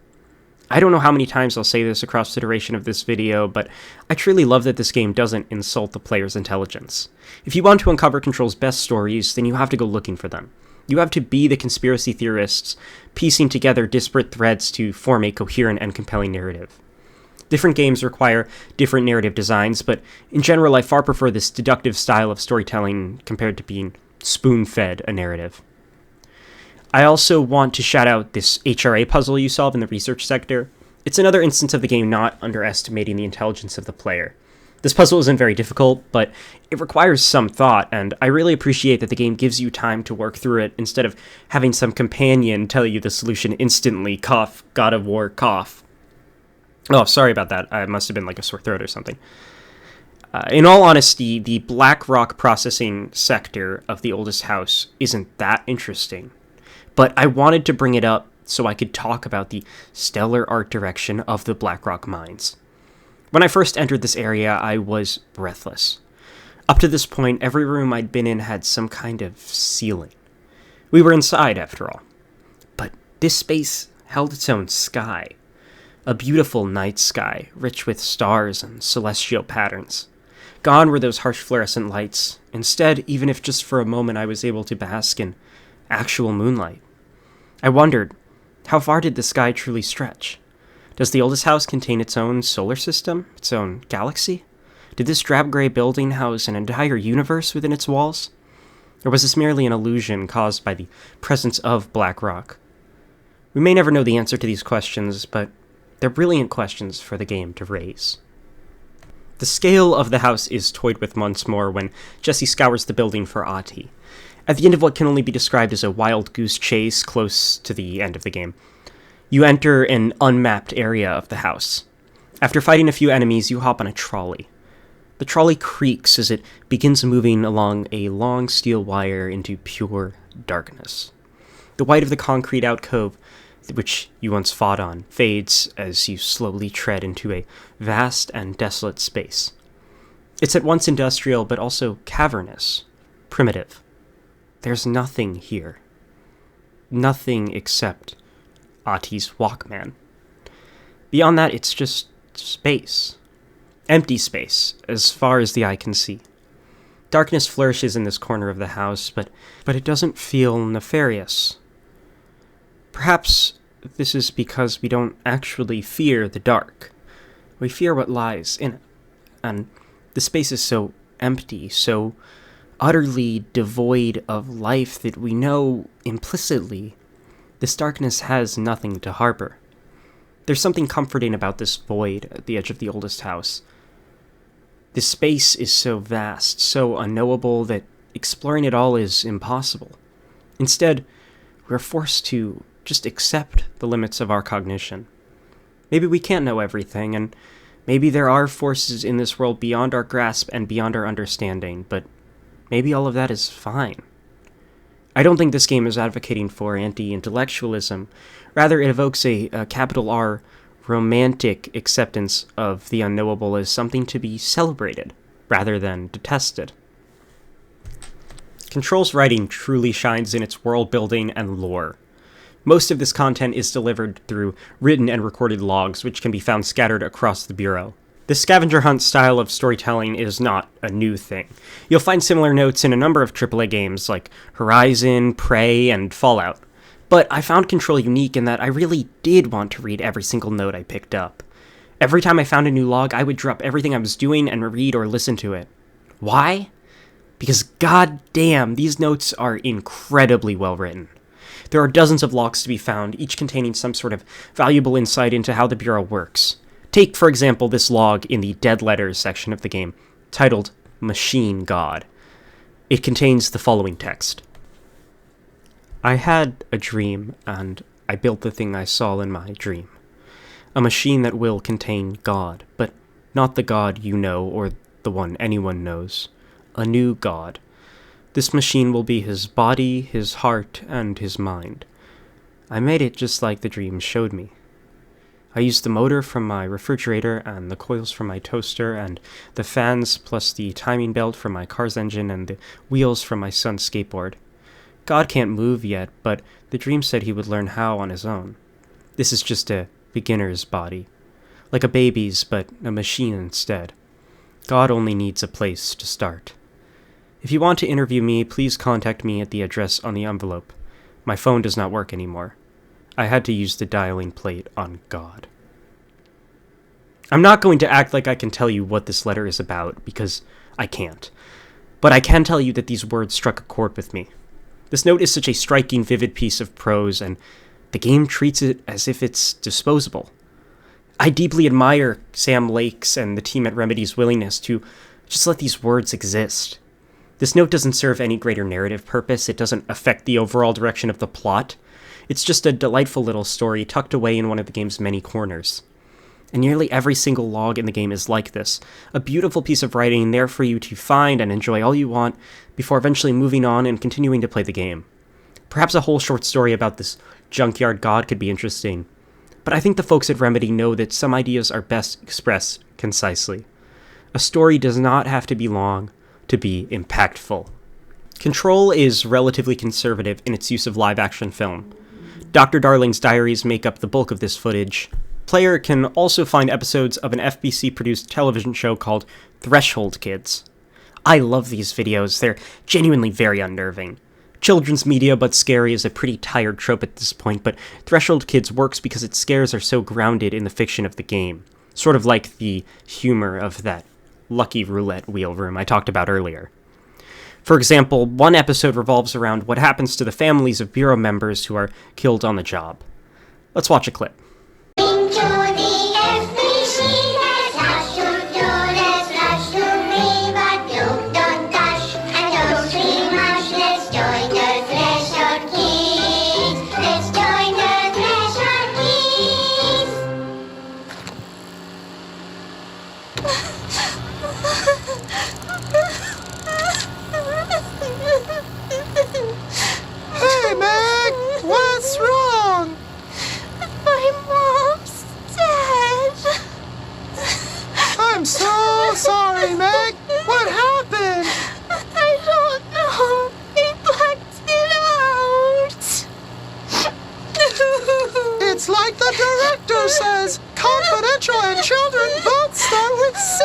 I don't know how many times I'll say this across the duration of this video, but I truly love that this game doesn't insult the player's intelligence. If you want to uncover Control's best stories, then you have to go looking for them. You have to be the conspiracy theorists, piecing together disparate threads to form a coherent and compelling narrative. Different games require different narrative designs, but in general I far prefer this deductive style of storytelling compared to being spoon-fed a narrative. I also want to shout out this HRA puzzle you solve in the research sector. It's another instance of the game not underestimating the intelligence of the player. This puzzle isn't very difficult, but it requires some thought, and I really appreciate that the game gives you time to work through it instead of having some companion tell you the solution instantly, cough, God of War, cough. Oh, sorry about that. It must have been like a sore throat or something. In all honesty, the Black Rock processing sector of the oldest house isn't that interesting. But I wanted to bring it up so I could talk about the stellar art direction of the Black Rock mines. When I first entered this area, I was breathless. Up to this point, every room I'd been in had some kind of ceiling. We were inside, after all. But this space held its own sky. A beautiful night sky, rich with stars and celestial patterns. Gone were those harsh fluorescent lights. Instead, even if just for a moment I was able to bask in actual moonlight. I wondered, how far did the sky truly stretch? Does the oldest house contain its own solar system, its own galaxy? Did this drab gray building house an entire universe within its walls? Or was this merely an illusion caused by the presence of Black Rock? We may never know the answer to these questions, but they're brilliant questions for the game to raise. The scale of the house is toyed with once more when Jesse scours the building for Ahti. At the end of what can only be described as a wild goose chase close to the end of the game, you enter an unmapped area of the house. After fighting a few enemies, you hop on a trolley. The trolley creaks as it begins moving along a long steel wire into pure darkness. The The white of the concrete alcove which you once fought on fades as you slowly tread into a vast and desolate space. It's at once industrial but also cavernous, primitive. There's nothing here. Nothing except Ati's Walkman. Beyond that, it's just space. Empty space, as far as the eye can see. Darkness flourishes in this corner of the house, but it doesn't feel nefarious. Perhaps this is because we don't actually fear the dark. We fear what lies in it. And the space is so empty, so utterly devoid of life that we know implicitly this darkness has nothing to harbor. There's something comforting about this void at the edge of the oldest house. This space is so vast, so unknowable that exploring it all is impossible. Instead, we're forced to just accept the limits of our cognition. Maybe we can't know everything, and maybe there are forces in this world beyond our grasp and beyond our understanding, but maybe all of that is fine. I don't think this game is advocating for anti-intellectualism. Rather, it evokes a capital R romantic acceptance of the unknowable as something to be celebrated, rather than detested. Control's writing truly shines in its world building and lore. Most of this content is delivered through written and recorded logs, which can be found scattered across the Bureau. This scavenger hunt style of storytelling is not a new thing. You'll find similar notes in a number of AAA games like Horizon, Prey, and Fallout. But I found Control unique in that I really did want to read every single note I picked up. Every time I found a new log, I would drop everything I was doing and read or listen to it. Why? Because goddamn, these notes are incredibly well written. There are dozens of logs to be found, each containing some sort of valuable insight into how the Bureau works. Take, for example, this log in the Dead Letters section of the game, titled Machine God. It contains the following text. I had a dream, and I built the thing I saw in my dream. A machine that will contain God, but not the God you know or the one anyone knows. A new God. This machine will be his body, his heart, and his mind. I made it just like the dream showed me. I used the motor from my refrigerator and the coils from my toaster and the fans plus the timing belt from my car's engine and the wheels from my son's skateboard. God can't move yet, but the dream said he would learn how on his own. This is just a beginner's body. Like a baby's, but a machine instead. God only needs a place to start. If you want to interview me, please contact me at the address on the envelope. My phone does not work anymore. I had to use the dialing plate on God. I'm not going to act like I can tell you what this letter is about, because I can't. But I can tell you that these words struck a chord with me. This note is such a striking, vivid piece of prose, and the game treats it as if it's disposable. I deeply admire Sam Lake's and the team at Remedy's willingness to just let these words exist. This note doesn't serve any greater narrative purpose, it doesn't affect the overall direction of the plot. It's just a delightful little story tucked away in one of the game's many corners. And nearly every single log in the game is like this, a beautiful piece of writing there for you to find and enjoy all you want, before eventually moving on and continuing to play the game. Perhaps a whole short story about this junkyard god could be interesting, but I think the folks at Remedy know that some ideas are best expressed concisely. A story does not have to be long to be impactful. Control is relatively conservative in its use of live-action film. Dr. Darling's diaries make up the bulk of this footage. Player can also find episodes of an FBC-produced television show called Threshold Kids. I love these videos, they're genuinely very unnerving. Children's media but scary is a pretty tired trope at this point, but Threshold Kids works because its scares are so grounded in the fiction of the game, sort of like the humor of that lucky roulette wheel room I talked about earlier. For example, one episode revolves around what happens to the families of Bureau members who are killed on the job. Let's watch a clip.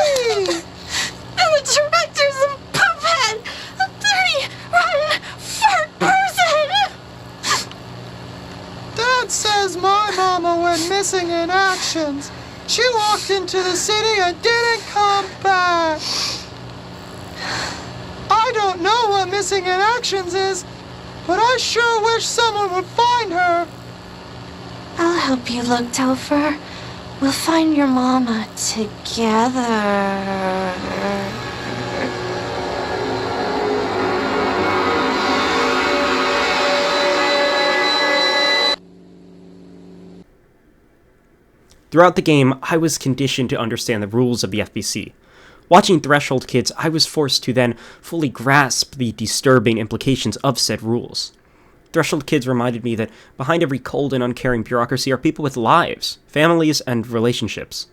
me! And the director's a puppet! A dirty, rotten, fart person! Dad says my mama went missing in actions. She walked into the city and didn't come back. I don't know what missing in actions is, but I sure wish someone would find her. I'll help you look, Topher. We'll find your mama together. Throughout the game, I was conditioned to understand the rules of the FBC. Watching Threshold Kids, I was forced to then fully grasp the disturbing implications of said rules. Threshold Kids reminded me that behind every cold and uncaring bureaucracy are people with lives, families, and relationships.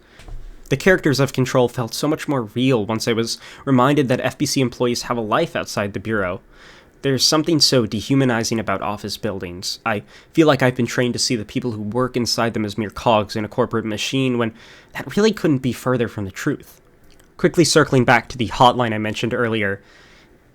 The characters of Control felt so much more real once I was reminded that FBC employees have a life outside the Bureau. There's something so dehumanizing about office buildings. I feel like I've been trained to see the people who work inside them as mere cogs in a corporate machine when that really couldn't be further from the truth. Quickly circling back to the hotline I mentioned earlier,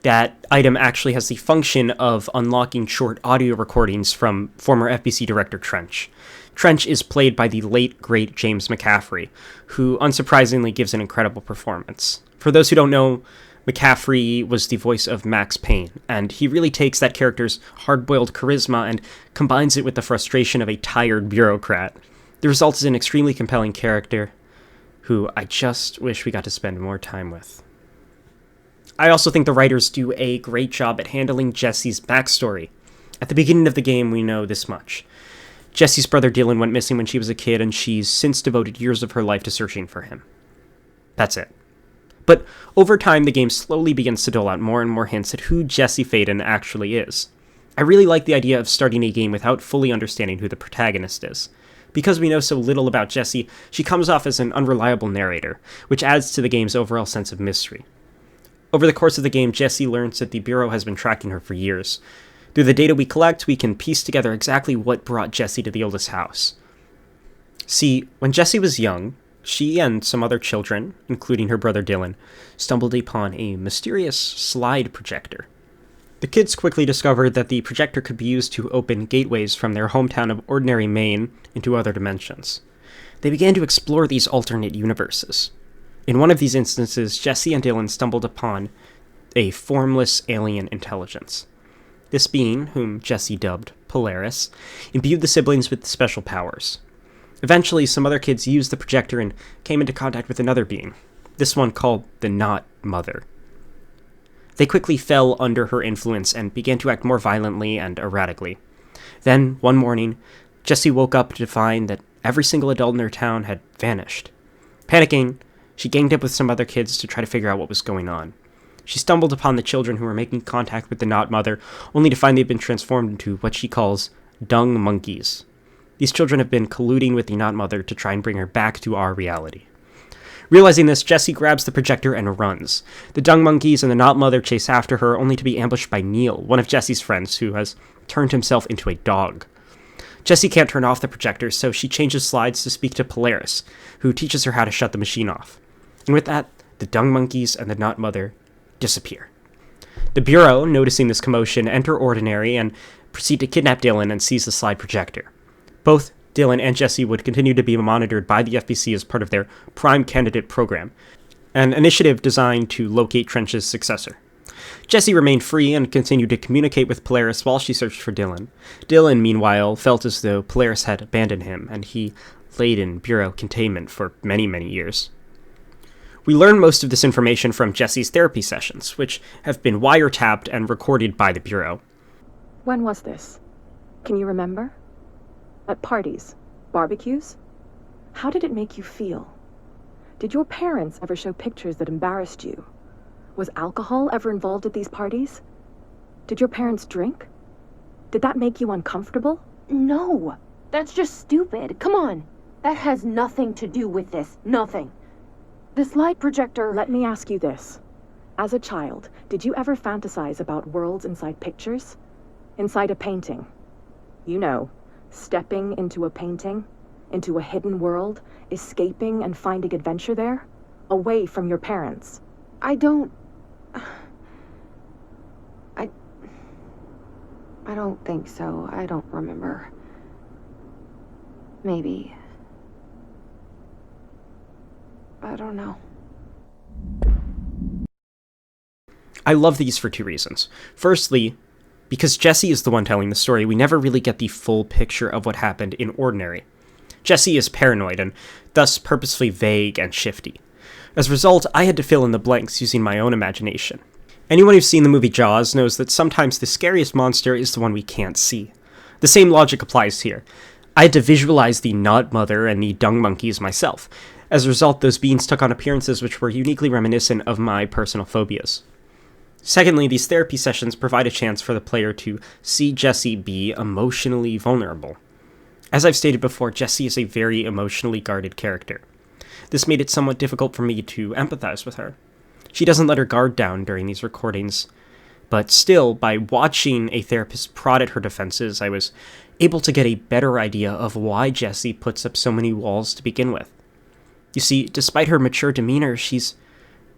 that item actually has the function of unlocking short audio recordings from former FBC director Trench. Trench is played by the late, great James McCaffrey, who unsurprisingly gives an incredible performance. For those who don't know, McCaffrey was the voice of Max Payne, and he really takes that character's hard-boiled charisma and combines it with the frustration of a tired bureaucrat. The result is an extremely compelling character, who I just wish we got to spend more time with. I also think the writers do a great job at handling Jesse's backstory. At the beginning of the game, we know this much. Jesse's brother Dylan went missing when she was a kid, and she's since devoted years of her life to searching for him. That's it. But over time, the game slowly begins to dole out more and more hints at who Jesse Faden actually is. I really like the idea of starting a game without fully understanding who the protagonist is. Because we know so little about Jessie, she comes off as an unreliable narrator, which adds to the game's overall sense of mystery. Over the course of the game, Jessie learns that the Bureau has been tracking her for years. Through the data we collect, we can piece together exactly what brought Jessie to the oldest house. See, when Jessie was young, she and some other children, including her brother Dylan, stumbled upon a mysterious slide projector. The kids quickly discovered that the projector could be used to open gateways from their hometown of Ordinary, Maine, into other dimensions. They began to explore these alternate universes. In one of these instances, Jessie and Dylan stumbled upon a formless alien intelligence. This being, whom Jessie dubbed Polaris, imbued the siblings with special powers. Eventually, some other kids used the projector and came into contact with another being, this one called the Not Mother. They quickly fell under her influence and began to act more violently and erratically. Then, one morning, Jessie woke up to find that every single adult in her town had vanished. Panicking, she ganged up with some other kids to try to figure out what was going on. She stumbled upon the children who were making contact with the Not Mother, only to find they'd been transformed into what she calls dung monkeys. These children have been colluding with the Not Mother to try and bring her back to our reality. Realizing this, Jessie grabs the projector and runs. The dung monkeys and the Not Mother chase after her, only to be ambushed by Neil, one of Jessie's friends, who has turned himself into a dog. Jessie can't turn off the projector, so she changes slides to speak to Polaris, who teaches her how to shut the machine off. And with that, the dung monkeys and the Not Mother disappear. The Bureau, noticing this commotion, enter Ordinary and proceed to kidnap Dylan and seize the slide projector. Both Dylan and Jessie would continue to be monitored by the FBC as part of their Prime Candidate program, an initiative designed to locate Trench's successor. Jessie remained free and continued to communicate with Polaris while she searched for Dylan. Dylan, meanwhile, felt as though Polaris had abandoned him, and he laid in Bureau containment for many, many years. We learn most of this information from Jessie's therapy sessions, which have been wiretapped and recorded by the Bureau. When was this? Can you remember? At parties? Barbecues? How did it make you feel? Did your parents ever show pictures that embarrassed you? Was alcohol ever involved at these parties? Did your parents drink? Did that make you uncomfortable? No, that's just stupid. Come on. That has nothing to do with this. Nothing. This light projector... Let me ask you this. As a child, did you ever fantasize about worlds inside pictures? Inside a painting? You know, stepping into a painting, into a hidden world, escaping and finding adventure there? away from your parents. I don't... I don't think so. I don't remember. Maybe. I don't know. I love these for two reasons. Firstly, because Jesse is the one telling the story, we never really get the full picture of what happened in Ordinary. Jesse is paranoid and thus purposefully vague and shifty. As a result, I had to fill in the blanks using my own imagination. Anyone who's seen the movie Jaws knows that sometimes the scariest monster is the one we can't see. The same logic applies here. I had to visualize the Nod Mother and the Dung Monkeys myself. As a result, those beings took on appearances which were uniquely reminiscent of my personal phobias. Secondly, these therapy sessions provide a chance for the player to see Jesse be emotionally vulnerable. As I've stated before, Jesse is a very emotionally guarded character. This made it somewhat difficult for me to empathize with her. She doesn't let her guard down during these recordings, but still, by watching a therapist prod at her defenses, I was able to get a better idea of why Jesse puts up so many walls to begin with. You see, despite her mature demeanor, she's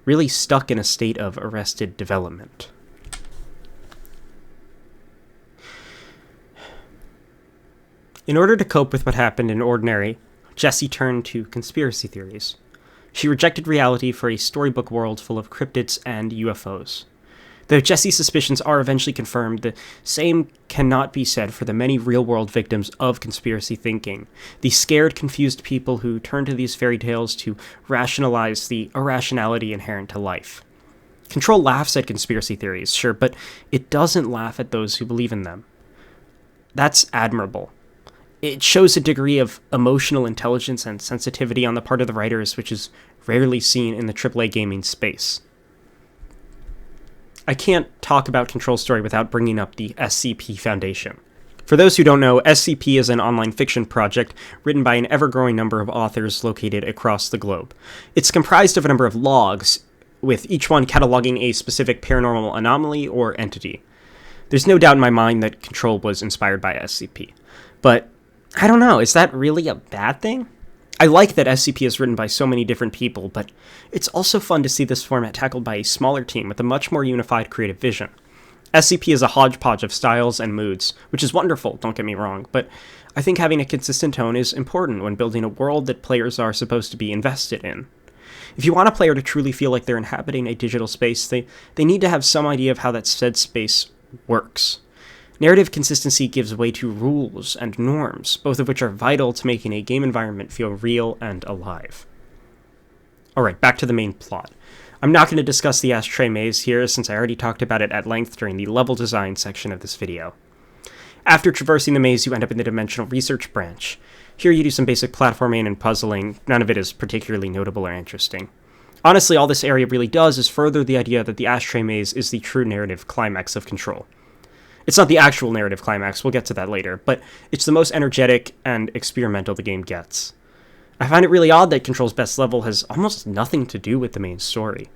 really stuck in a state of arrested development. In order to cope with what happened in Ordinary, Jesse turned to conspiracy theories. She rejected reality for a storybook world full of cryptids and UFOs. Though Jesse's suspicions are eventually confirmed, the same cannot be said for the many real-world victims of conspiracy thinking, the scared, confused people who turn to these fairy tales to rationalize the irrationality inherent to life. Control laughs at conspiracy theories, sure, but it doesn't laugh at those who believe in them. That's admirable. It shows a degree of emotional intelligence and sensitivity on the part of the writers which is rarely seen in the AAA gaming space. I can't talk about Control's story without bringing up the SCP Foundation. For those who don't know, SCP is an online fiction project written by an ever-growing number of authors located across the globe. It's comprised of a number of logs, with each one cataloging a specific paranormal anomaly or entity. There's no doubt in my mind that Control was inspired by SCP, but I don't know, is that really a bad thing? I like that SCP is written by so many different people, but it's also fun to see this format tackled by a smaller team with a much more unified creative vision. SCP is a hodgepodge of styles and moods, which is wonderful, don't get me wrong, but I think having a consistent tone is important when building a world that players are supposed to be invested in. If you want a player to truly feel like they're inhabiting a digital space, they need to have some idea of how that said space works. Narrative consistency gives way to rules and norms, both of which are vital to making a game environment feel real and alive. Alright, back to the main plot. I'm not going to discuss the ashtray maze here, since I already talked about it at length during the level design section of this video. After traversing the maze, you end up in the Dimensional Research branch. Here you do some basic platforming and puzzling. None of it is particularly notable or interesting. Honestly, all this area really does is further the idea that the ashtray maze is the true narrative climax of Control. It's not the actual narrative climax, we'll get to that later, but it's the most energetic and experimental the game gets. I find it really odd that Control's best level has almost nothing to do with the main story.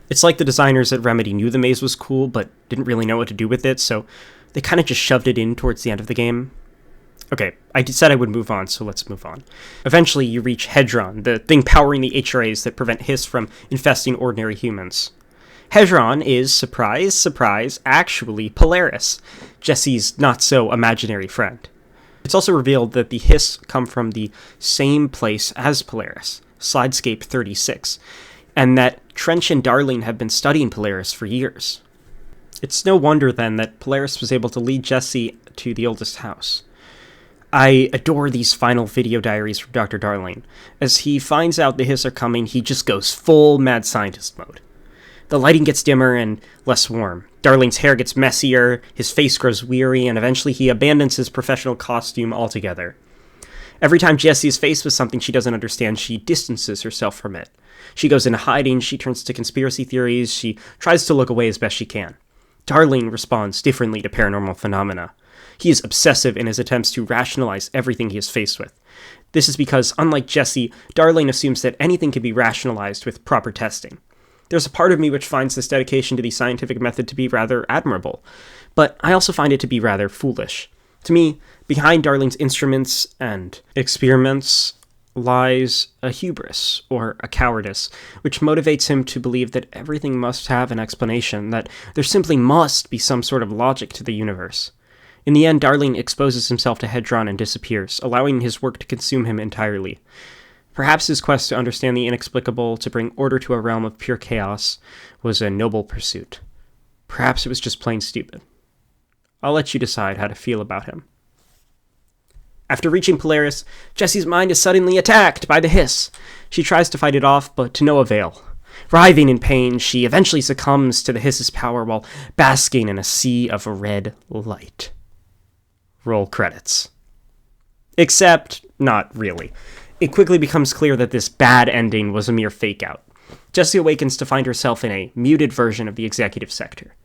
It's like the designers at Remedy knew the maze was cool, but didn't really know what to do with it, so they kind of just shoved it in towards the end of the game. Okay, I said I would move on, so let's move on. Eventually, you reach Hedron, the thing powering the HRAs that prevent Hiss from infesting ordinary humans. Hedron is, surprise, surprise, actually Polaris, Jesse's not-so-imaginary friend. It's also revealed that the Hiss come from the same place as Polaris, Slidescape 36, and that Trench and Darling have been studying Polaris for years. It's no wonder, then, that Polaris was able to lead Jesse to the oldest house. I adore these final video diaries from Dr. Darling. As he finds out the Hiss are coming, he just goes full mad scientist mode. The lighting gets dimmer and less warm. Darling's hair gets messier, his face grows weary, and eventually he abandons his professional costume altogether. Every time Jesse is faced with something she doesn't understand, she distances herself from it. She goes into hiding, she turns to conspiracy theories, she tries to look away as best she can. Darling responds differently to paranormal phenomena. He is obsessive in his attempts to rationalize everything he is faced with. This is because, unlike Jesse, Darling assumes that anything can be rationalized with proper testing. There's a part of me which finds this dedication to the scientific method to be rather admirable, but I also find it to be rather foolish. To me, behind Darling's instruments and experiments lies a hubris, or a cowardice, which motivates him to believe that everything must have an explanation, that there simply must be some sort of logic to the universe. In the end, Darling exposes himself to Hedron and disappears, allowing his work to consume him entirely. Perhaps his quest to understand the inexplicable, to bring order to a realm of pure chaos, was a noble pursuit. Perhaps it was just plain stupid. I'll let you decide how to feel about him. After reaching Polaris, Jessie's mind is suddenly attacked by the hiss. She tries to fight it off, but to no avail. Writhing in pain, she eventually succumbs to the hiss's power while basking in a sea of red light. Roll credits. Except, not really. It quickly becomes clear that this bad ending was a mere fake-out. Jessie awakens to find herself in a muted version of the executive sector.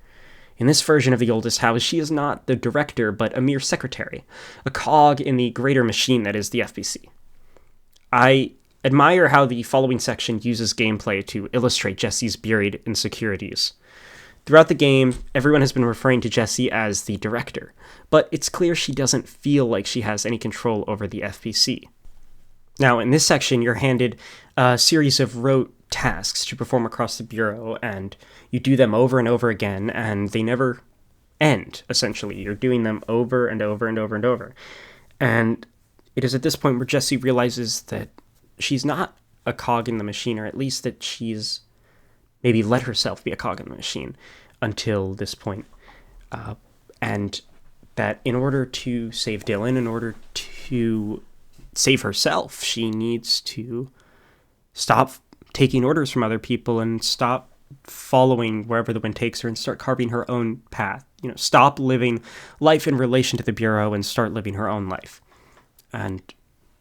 In this version of the oldest house, she is not the director, but a mere secretary, a cog in the greater machine that is the FBC. I admire how the following section uses gameplay to illustrate Jessie's buried insecurities. Throughout the game, everyone has been referring to Jessie as the director, but it's clear she doesn't feel like she has any control over the FBC. Now, in this section, you're handed a series of rote tasks to perform across the Bureau, and you do them over and over again, and they never end, essentially. You're doing them over and over and over and over. And it is at this point where Jessie realizes that she's not a cog in the machine, or at least that she's maybe let herself be a cog in the machine until this point. And that in order to save Dylan, in order to save herself, she needs to stop taking orders from other people and stop following wherever the wind takes her and start carving her own path. Stop living life in relation to the Bureau and start living her own life. And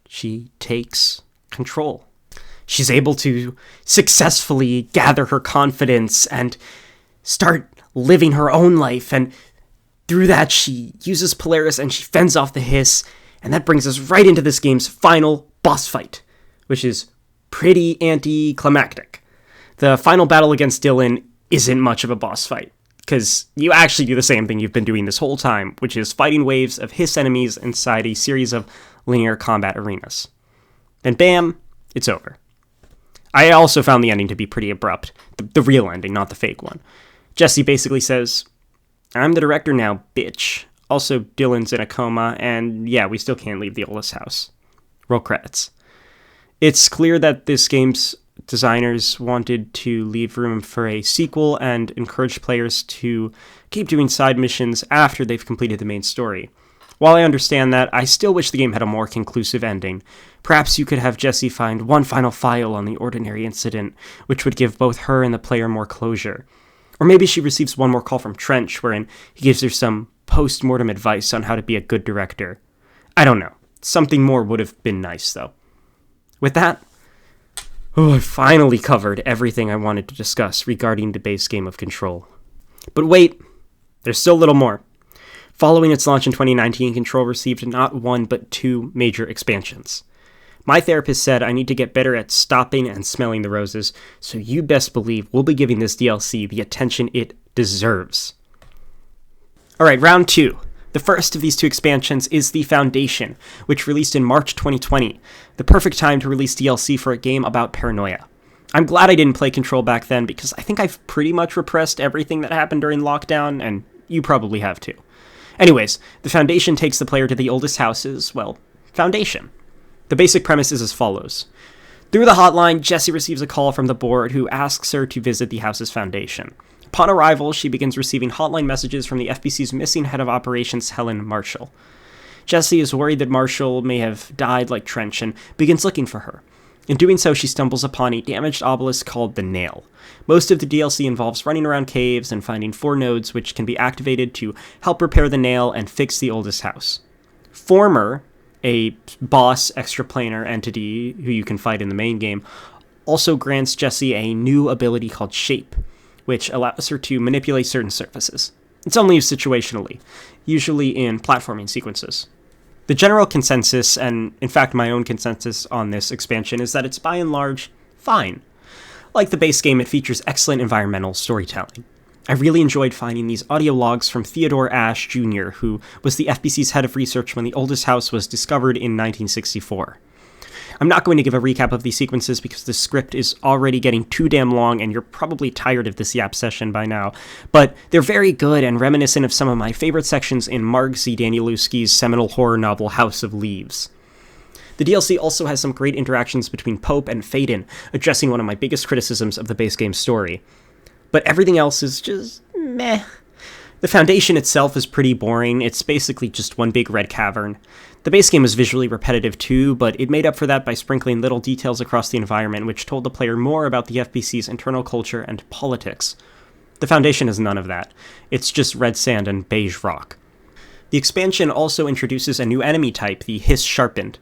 she takes control. She's able to successfully gather her confidence and start living her own life. And through that, she uses Polaris and she fends off the hiss. And that brings us right into this game's final boss fight, which is pretty anticlimactic. The final battle against Dylan isn't much of a boss fight, because you actually do the same thing you've been doing this whole time, which is fighting waves of hiss enemies inside a series of linear combat arenas. Then bam, it's over. I also found the ending to be pretty abrupt. The real ending, not the fake one. Jessie basically says, "I'm the director now, bitch. Also, Dylan's in a coma, and yeah, we still can't leave the oldest house." Roll credits. It's clear that this game's designers wanted to leave room for a sequel and encourage players to keep doing side missions after they've completed the main story. While I understand that, I still wish the game had a more conclusive ending. Perhaps you could have Jessie find one final file on the Ordinary incident, which would give both her and the player more closure. Or maybe she receives one more call from Trench, wherein he gives her some post-mortem advice on how to be a good director. I don't know. Something more would have been nice, though. With that, I finally covered everything I wanted to discuss regarding the base game of Control. But wait, there's still a little more. Following its launch in 2019, Control received not one but two major expansions. My therapist said I need to get better at stopping and smelling the roses, so you best believe we'll be giving this DLC the attention it deserves. Alright, round 2. The first of these two expansions is The Foundation, which released in March 2020, the perfect time to release DLC for a game about paranoia. I'm glad I didn't play Control back then, because I think I've pretty much repressed everything that happened during lockdown, and you probably have too. Anyways, The Foundation takes the player to the oldest house's, foundation. The basic premise is as follows. Through the hotline, Jessie receives a call from the board who asks her to visit the house's foundation. Upon arrival, she begins receiving hotline messages from the FBC's missing head of operations, Helen Marshall. Jessie is worried that Marshall may have died like Trench and begins looking for her. In doing so, she stumbles upon a damaged obelisk called the Nail. Most of the DLC involves running around caves and finding 4 nodes which can be activated to help repair the Nail and fix the oldest house. Former, a boss extraplanar entity who you can fight in the main game, also grants Jessie a new ability called Shape, which allows her to manipulate certain surfaces. It's only used situationally, usually in platforming sequences. The general consensus, and in fact my own consensus on this expansion, is that it's by and large fine. Like the base game, it features excellent environmental storytelling. I really enjoyed finding these audio logs from Theodore Ashe Jr., who was the FBC's head of research when the oldest house was discovered in 1964. I'm not going to give a recap of these sequences because the script is already getting too damn long and you're probably tired of this yap session by now, but they're very good and reminiscent of some of my favorite sections in Marg Z. Danielewski's seminal horror novel House of Leaves. The DLC also has some great interactions between Pope and Faden, addressing one of my biggest criticisms of the base game story. But everything else is just meh. The Foundation itself is pretty boring. It's basically just one big red cavern. The base game was visually repetitive too, but it made up for that by sprinkling little details across the environment which told the player more about the FBC's internal culture and politics. The Foundation has none of that. It's just red sand and beige rock. The expansion also introduces a new enemy type, the Hiss Sharpened.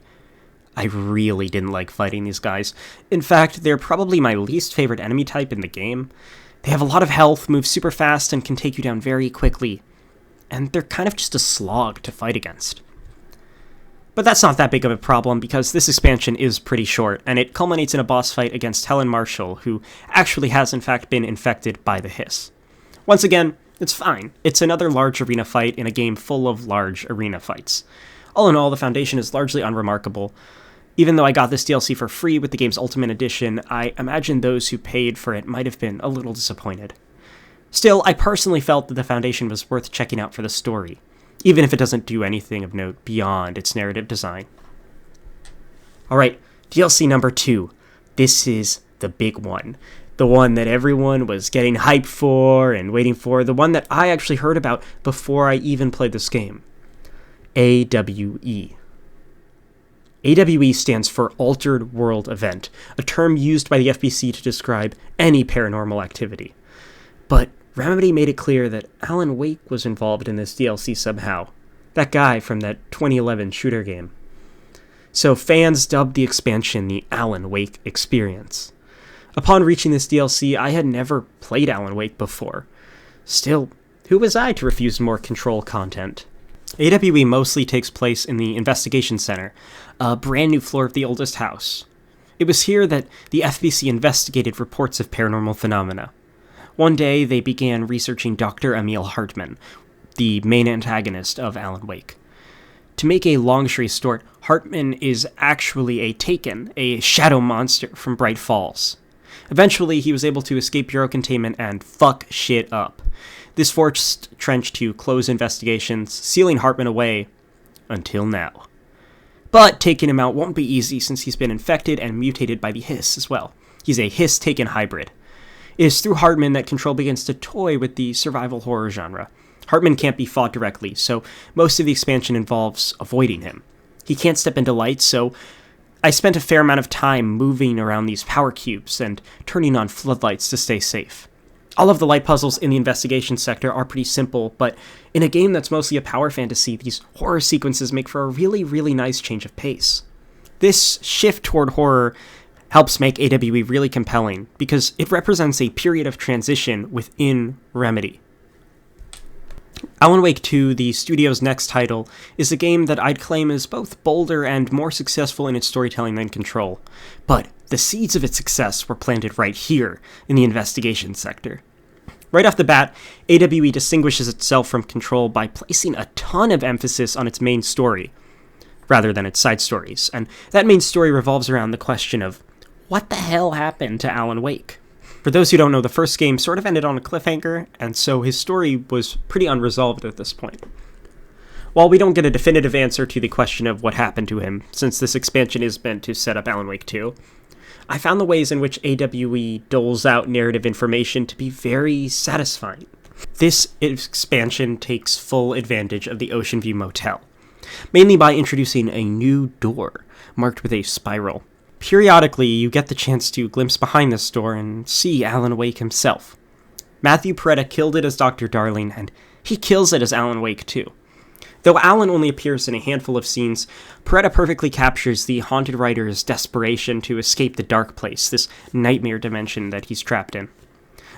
I really didn't like fighting these guys. In fact, they're probably my least favorite enemy type in the game. They have a lot of health, move super fast, and can take you down very quickly. And they're kind of just a slog to fight against. But that's not that big of a problem because this expansion is pretty short, and it culminates in a boss fight against Helen Marshall, who actually has in fact been infected by the Hiss. Once again, it's fine. It's another large arena fight in a game full of large arena fights. All in all, the Foundation is largely unremarkable. Even though I got this DLC for free with the game's Ultimate Edition, I imagine those who paid for it might have been a little disappointed. Still, I personally felt that the Foundation was worth checking out for the story, even if it doesn't do anything of note beyond its narrative design. Alright, DLC number 2. This is the big one. The one that everyone was getting hyped for and waiting for, the one that I actually heard about before I even played this game. AWE. AWE stands for Altered World Event, a term used by the FBC to describe any paranormal activity. But Remedy made it clear that Alan Wake was involved in this DLC somehow. That guy from that 2011 shooter game. So fans dubbed the expansion the Alan Wake Experience. Upon reaching this DLC, I had never played Alan Wake before. Still, who was I to refuse more Control content? AWE mostly takes place in the Investigation Center, a brand new floor of the oldest house. It was here that the FBC investigated reports of paranormal phenomena. One day, they began researching Dr. Emil Hartman, the main antagonist of Alan Wake. To make a long story short, Hartman is actually a Taken, a shadow monster from Bright Falls. Eventually, he was able to escape bureau containment and fuck shit up. This forced Trench to close investigations, sealing Hartman away until now. But taking him out won't be easy since he's been infected and mutated by the Hiss as well. He's a Hiss-Taken hybrid. It is through Hartman that Control begins to toy with the survival horror genre. Hartman can't be fought directly, so most of the expansion involves avoiding him. He can't step into light, so I spent a fair amount of time moving around these power cubes and turning on floodlights to stay safe. All of the light puzzles in the investigation sector are pretty simple, but in a game that's mostly a power fantasy, these horror sequences make for a really, really nice change of pace. This shift toward horror helps make AWE really compelling, because it represents a period of transition within Remedy. Alan Wake 2, the studio's next title, is a game that I'd claim is both bolder and more successful in its storytelling than Control, but the seeds of its success were planted right here in the investigation sector. Right off the bat, AWE distinguishes itself from Control by placing a ton of emphasis on its main story, rather than its side stories, and that main story revolves around the question of, what the hell happened to Alan Wake? For those who don't know, the first game sort of ended on a cliffhanger, and so his story was pretty unresolved at this point. While we don't get a definitive answer to the question of what happened to him, since this expansion is meant to set up Alan Wake 2, I found the ways in which AWE doles out narrative information to be very satisfying. This expansion takes full advantage of the Ocean View Motel, mainly by introducing a new door, marked with a spiral. Periodically, you get the chance to glimpse behind this door and see Alan Wake himself. Matthew Peretta killed it as Dr. Darling, and he kills it as Alan Wake too. Though Alan only appears in a handful of scenes, Peretta perfectly captures the haunted writer's desperation to escape the dark place, this nightmare dimension that he's trapped in.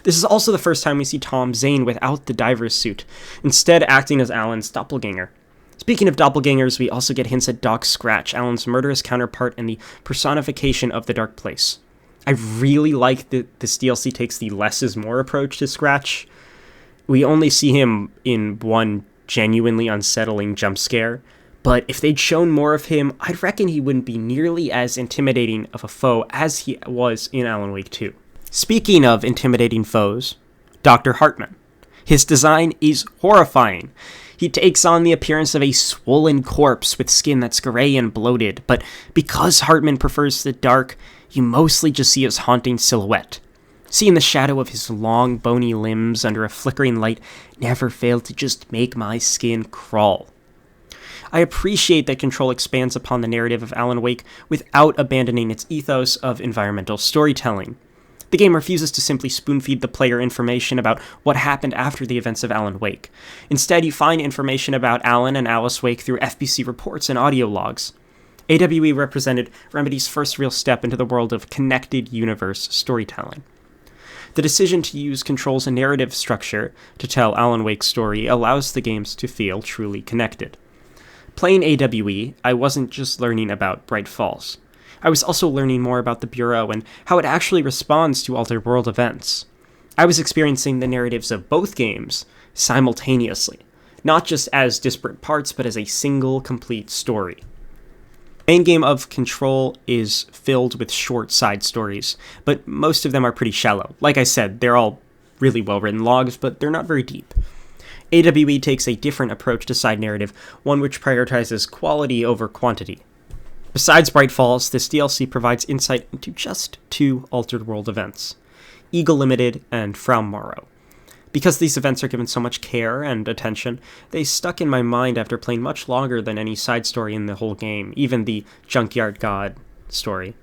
This is also the first time we see Tom Zane without the diver's suit, instead acting as Alan's doppelganger. Speaking of doppelgangers, we also get hints at Doc Scratch, Alan's murderous counterpart and the personification of the dark place. I really like that this DLC takes the less is more approach to Scratch. We only see him in one genuinely unsettling jump scare, But if they'd shown more of him, I'd reckon he wouldn't be nearly as intimidating of a foe as he was in Alan Wake 2. Speaking of intimidating foes, Dr. Hartman. His design is horrifying. He takes on the appearance of a swollen corpse with skin that's gray and bloated, but because Hartman prefers the dark, you mostly just see his haunting silhouette. Seeing the shadow of his long, bony limbs under a flickering light never failed to just make my skin crawl. I appreciate that Control expands upon the narrative of Alan Wake without abandoning its ethos of environmental storytelling. The game refuses to simply spoon-feed the player information about what happened after the events of Alan Wake. Instead, you find information about Alan and Alice Wake through FBC reports and audio logs. AWE represented Remedy's first real step into the world of connected universe storytelling. The decision to use Control's narrative structure to tell Alan Wake's story allows the games to feel truly connected. Playing AWE, I wasn't just learning about Bright Falls. I was also learning more about the Bureau and how it actually responds to altered world events. I was experiencing the narratives of both games simultaneously, not just as disparate parts, but as a single, complete story. The main game of Control is filled with short side stories, but most of them are pretty shallow. Like I said, they're all really well-written logs, but they're not very deep. AWE takes a different approach to side narrative, one which prioritizes quality over quantity. Besides Bright Falls, this DLC provides insight into just two altered world events, Eagle Limited and From Morrow. Because these events are given so much care and attention, they stuck in my mind after playing much longer than any side story in the whole game, even the Junkyard God story.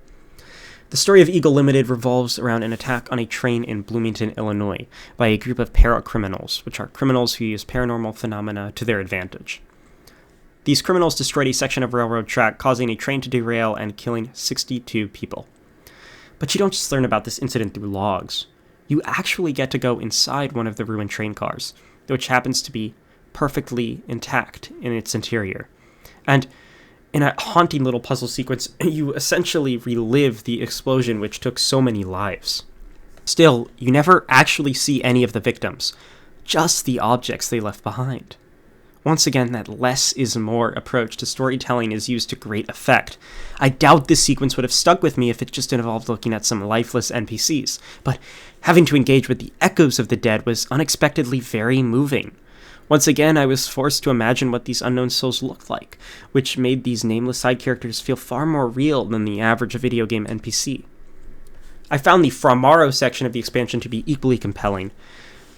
The story of Eagle Limited revolves around an attack on a train in Bloomington, Illinois, by a group of paracriminals, which are criminals who use paranormal phenomena to their advantage. These criminals destroyed a section of railroad track, causing a train to derail and killing 62 people. But you don't just learn about this incident through logs. You actually get to go inside one of the ruined train cars, which happens to be perfectly intact in its interior. And in a haunting little puzzle sequence, you essentially relive the explosion which took so many lives. Still, you never actually see any of the victims, just the objects they left behind. Once again, that less is more approach to storytelling is used to great effect. I doubt this sequence would have stuck with me if it just involved looking at some lifeless NPCs, but having to engage with the echoes of the dead was unexpectedly very moving. Once again, I was forced to imagine what these unknown souls looked like, which made these nameless side characters feel far more real than the average video game NPC. I found the From Morrow section of the expansion to be equally compelling.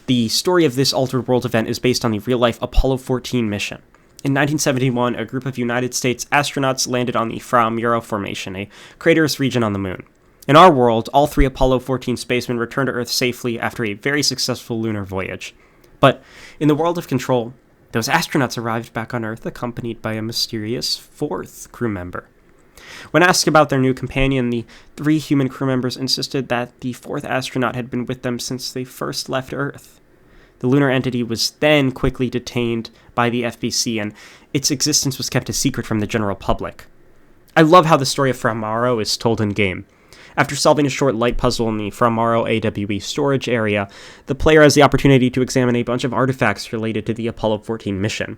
The story of this altered world event is based on the real-life Apollo 14 mission. In 1971, a group of United States astronauts landed on the From Morrow Formation, a craterous region on the moon. In our world, all 3 Apollo 14 spacemen returned to Earth safely after a very successful lunar voyage. But in the world of Control, those astronauts arrived back on Earth accompanied by a mysterious 4th crew member. When asked about their new companion, the 3 human crew members insisted that the 4th astronaut had been with them since they first left Earth. The lunar entity was then quickly detained by the FBC, and its existence was kept a secret from the general public. I love how the story of From Morrow is told in-game. After solving a short light puzzle in the From Morrow AWE storage area, the player has the opportunity to examine a bunch of artifacts related to the Apollo 14 mission.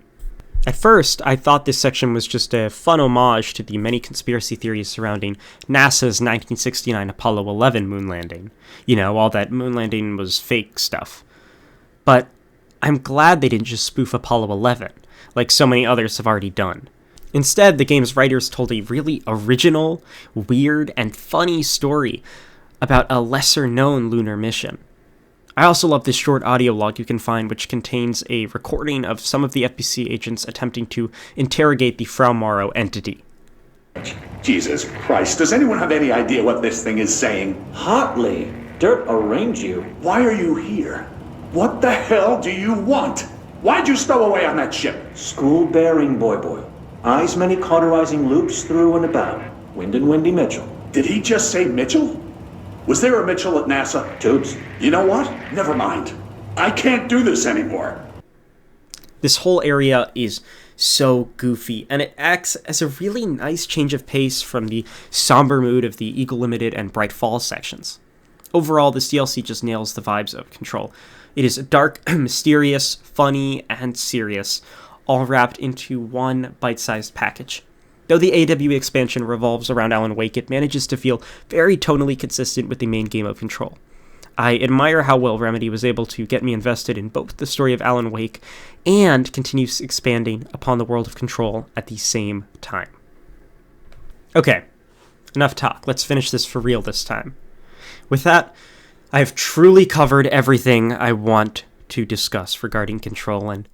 At first, I thought this section was just a fun homage to the many conspiracy theories surrounding NASA's 1969 Apollo 11 moon landing. You know, all that moon landing was fake stuff. But I'm glad they didn't just spoof Apollo 11, like so many others have already done. Instead, the game's writers told a really original, weird, and funny story about a lesser-known lunar mission. I also love this short audio log you can find, which contains a recording of some of the FBC agents attempting to interrogate the From Morrow entity. Jesus Christ, does anyone have any idea what this thing is saying? Hotly. Dirt arrange you. Why are you here? What the hell do you want? Why'd you stow away on that ship? School bearing, boy. Eyes many cauterizing loops through and about. Wind and Windy Mitchell. Did he just say Mitchell? Was there a Mitchell at NASA? Toots. You know what? Never mind. I can't do this anymore. This whole area is so goofy, and it acts as a really nice change of pace from the somber mood of the Eagle Limited and Bright Falls sections. Overall, this DLC just nails the vibes of Control. It is dark, mysterious, funny, and serious, all wrapped into one bite-sized package. Though the AWE expansion revolves around Alan Wake, it manages to feel very tonally consistent with the main game of Control. I admire how well Remedy was able to get me invested in both the story of Alan Wake and continues expanding upon the world of Control at the same time. Okay, enough talk. Let's finish this for real this time. With that, I have truly covered everything I want to discuss regarding Control, and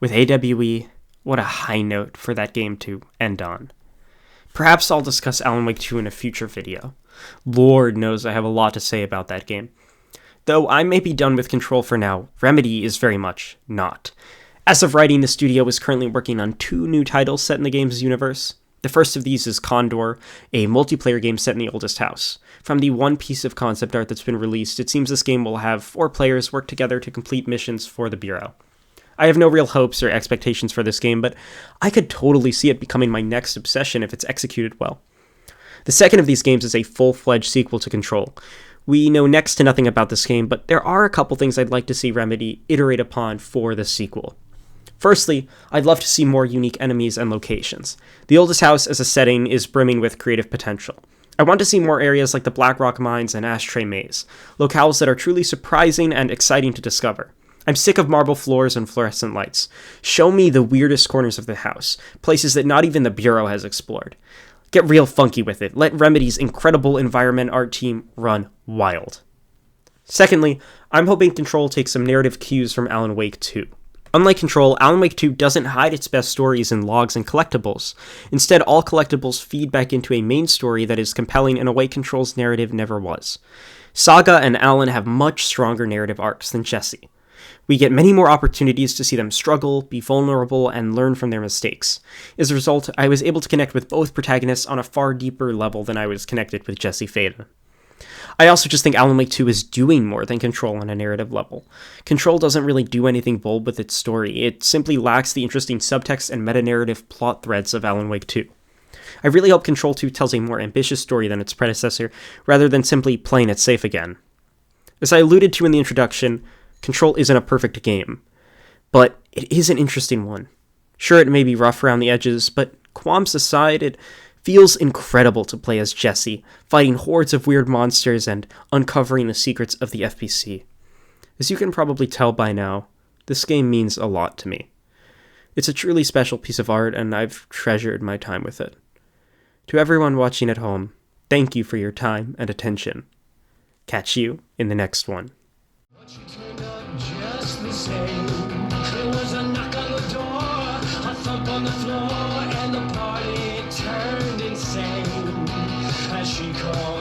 with AWE, what a high note for that game to end on. Perhaps I'll discuss Alan Wake 2 in a future video. Lord knows I have a lot to say about that game. Though I may be done with Control for now, Remedy is very much not. As of writing, the studio is currently working on 2 new titles set in the game's universe. The first of these is Condor, a multiplayer game set in the oldest house. From the one piece of concept art that's been released, it seems this game will have 4 players work together to complete missions for the Bureau. I have no real hopes or expectations for this game, but I could totally see it becoming my next obsession if it's executed well. The second of these games is a full-fledged sequel to Control. We know next to nothing about this game, but there are a couple things I'd like to see Remedy iterate upon for the sequel. Firstly, I'd love to see more unique enemies and locations. The oldest house as a setting is brimming with creative potential. I want to see more areas like the Blackrock Mines and Ashtray Maze, locales that are truly surprising and exciting to discover. I'm sick of marble floors and fluorescent lights. Show me the weirdest corners of the house, places that not even the Bureau has explored. Get real funky with it. Let Remedy's incredible environment art team run wild. Secondly, I'm hoping Control takes some narrative cues from Alan Wake 2. Unlike Control, Alan Wake 2 doesn't hide its best stories in logs and collectibles. Instead, all collectibles feed back into a main story that is compelling in a way Control's narrative never was. Saga and Alan have much stronger narrative arcs than Jesse. We get many more opportunities to see them struggle, be vulnerable, and learn from their mistakes. As a result, I was able to connect with both protagonists on a far deeper level than I was connected with Jesse Faden. I also just think Alan Wake 2 is doing more than Control on a narrative level. Control doesn't really do anything bold with its story, it simply lacks the interesting subtext and meta-narrative plot threads of Alan Wake 2. I really hope Control 2 tells a more ambitious story than its predecessor, rather than simply playing it safe again. As I alluded to in the introduction, Control isn't a perfect game, but it is an interesting one. Sure, it may be rough around the edges, but qualms aside, it feels incredible to play as Jesse, fighting hordes of weird monsters and uncovering the secrets of the FBC. As you can probably tell by now, this game means a lot to me. It's a truly special piece of art, and I've treasured my time with it. To everyone watching at home, thank you for your time and attention. Catch you in the next one. Just the same. There was a knock on the door, a thump on the floor, and the party turned insane as she called.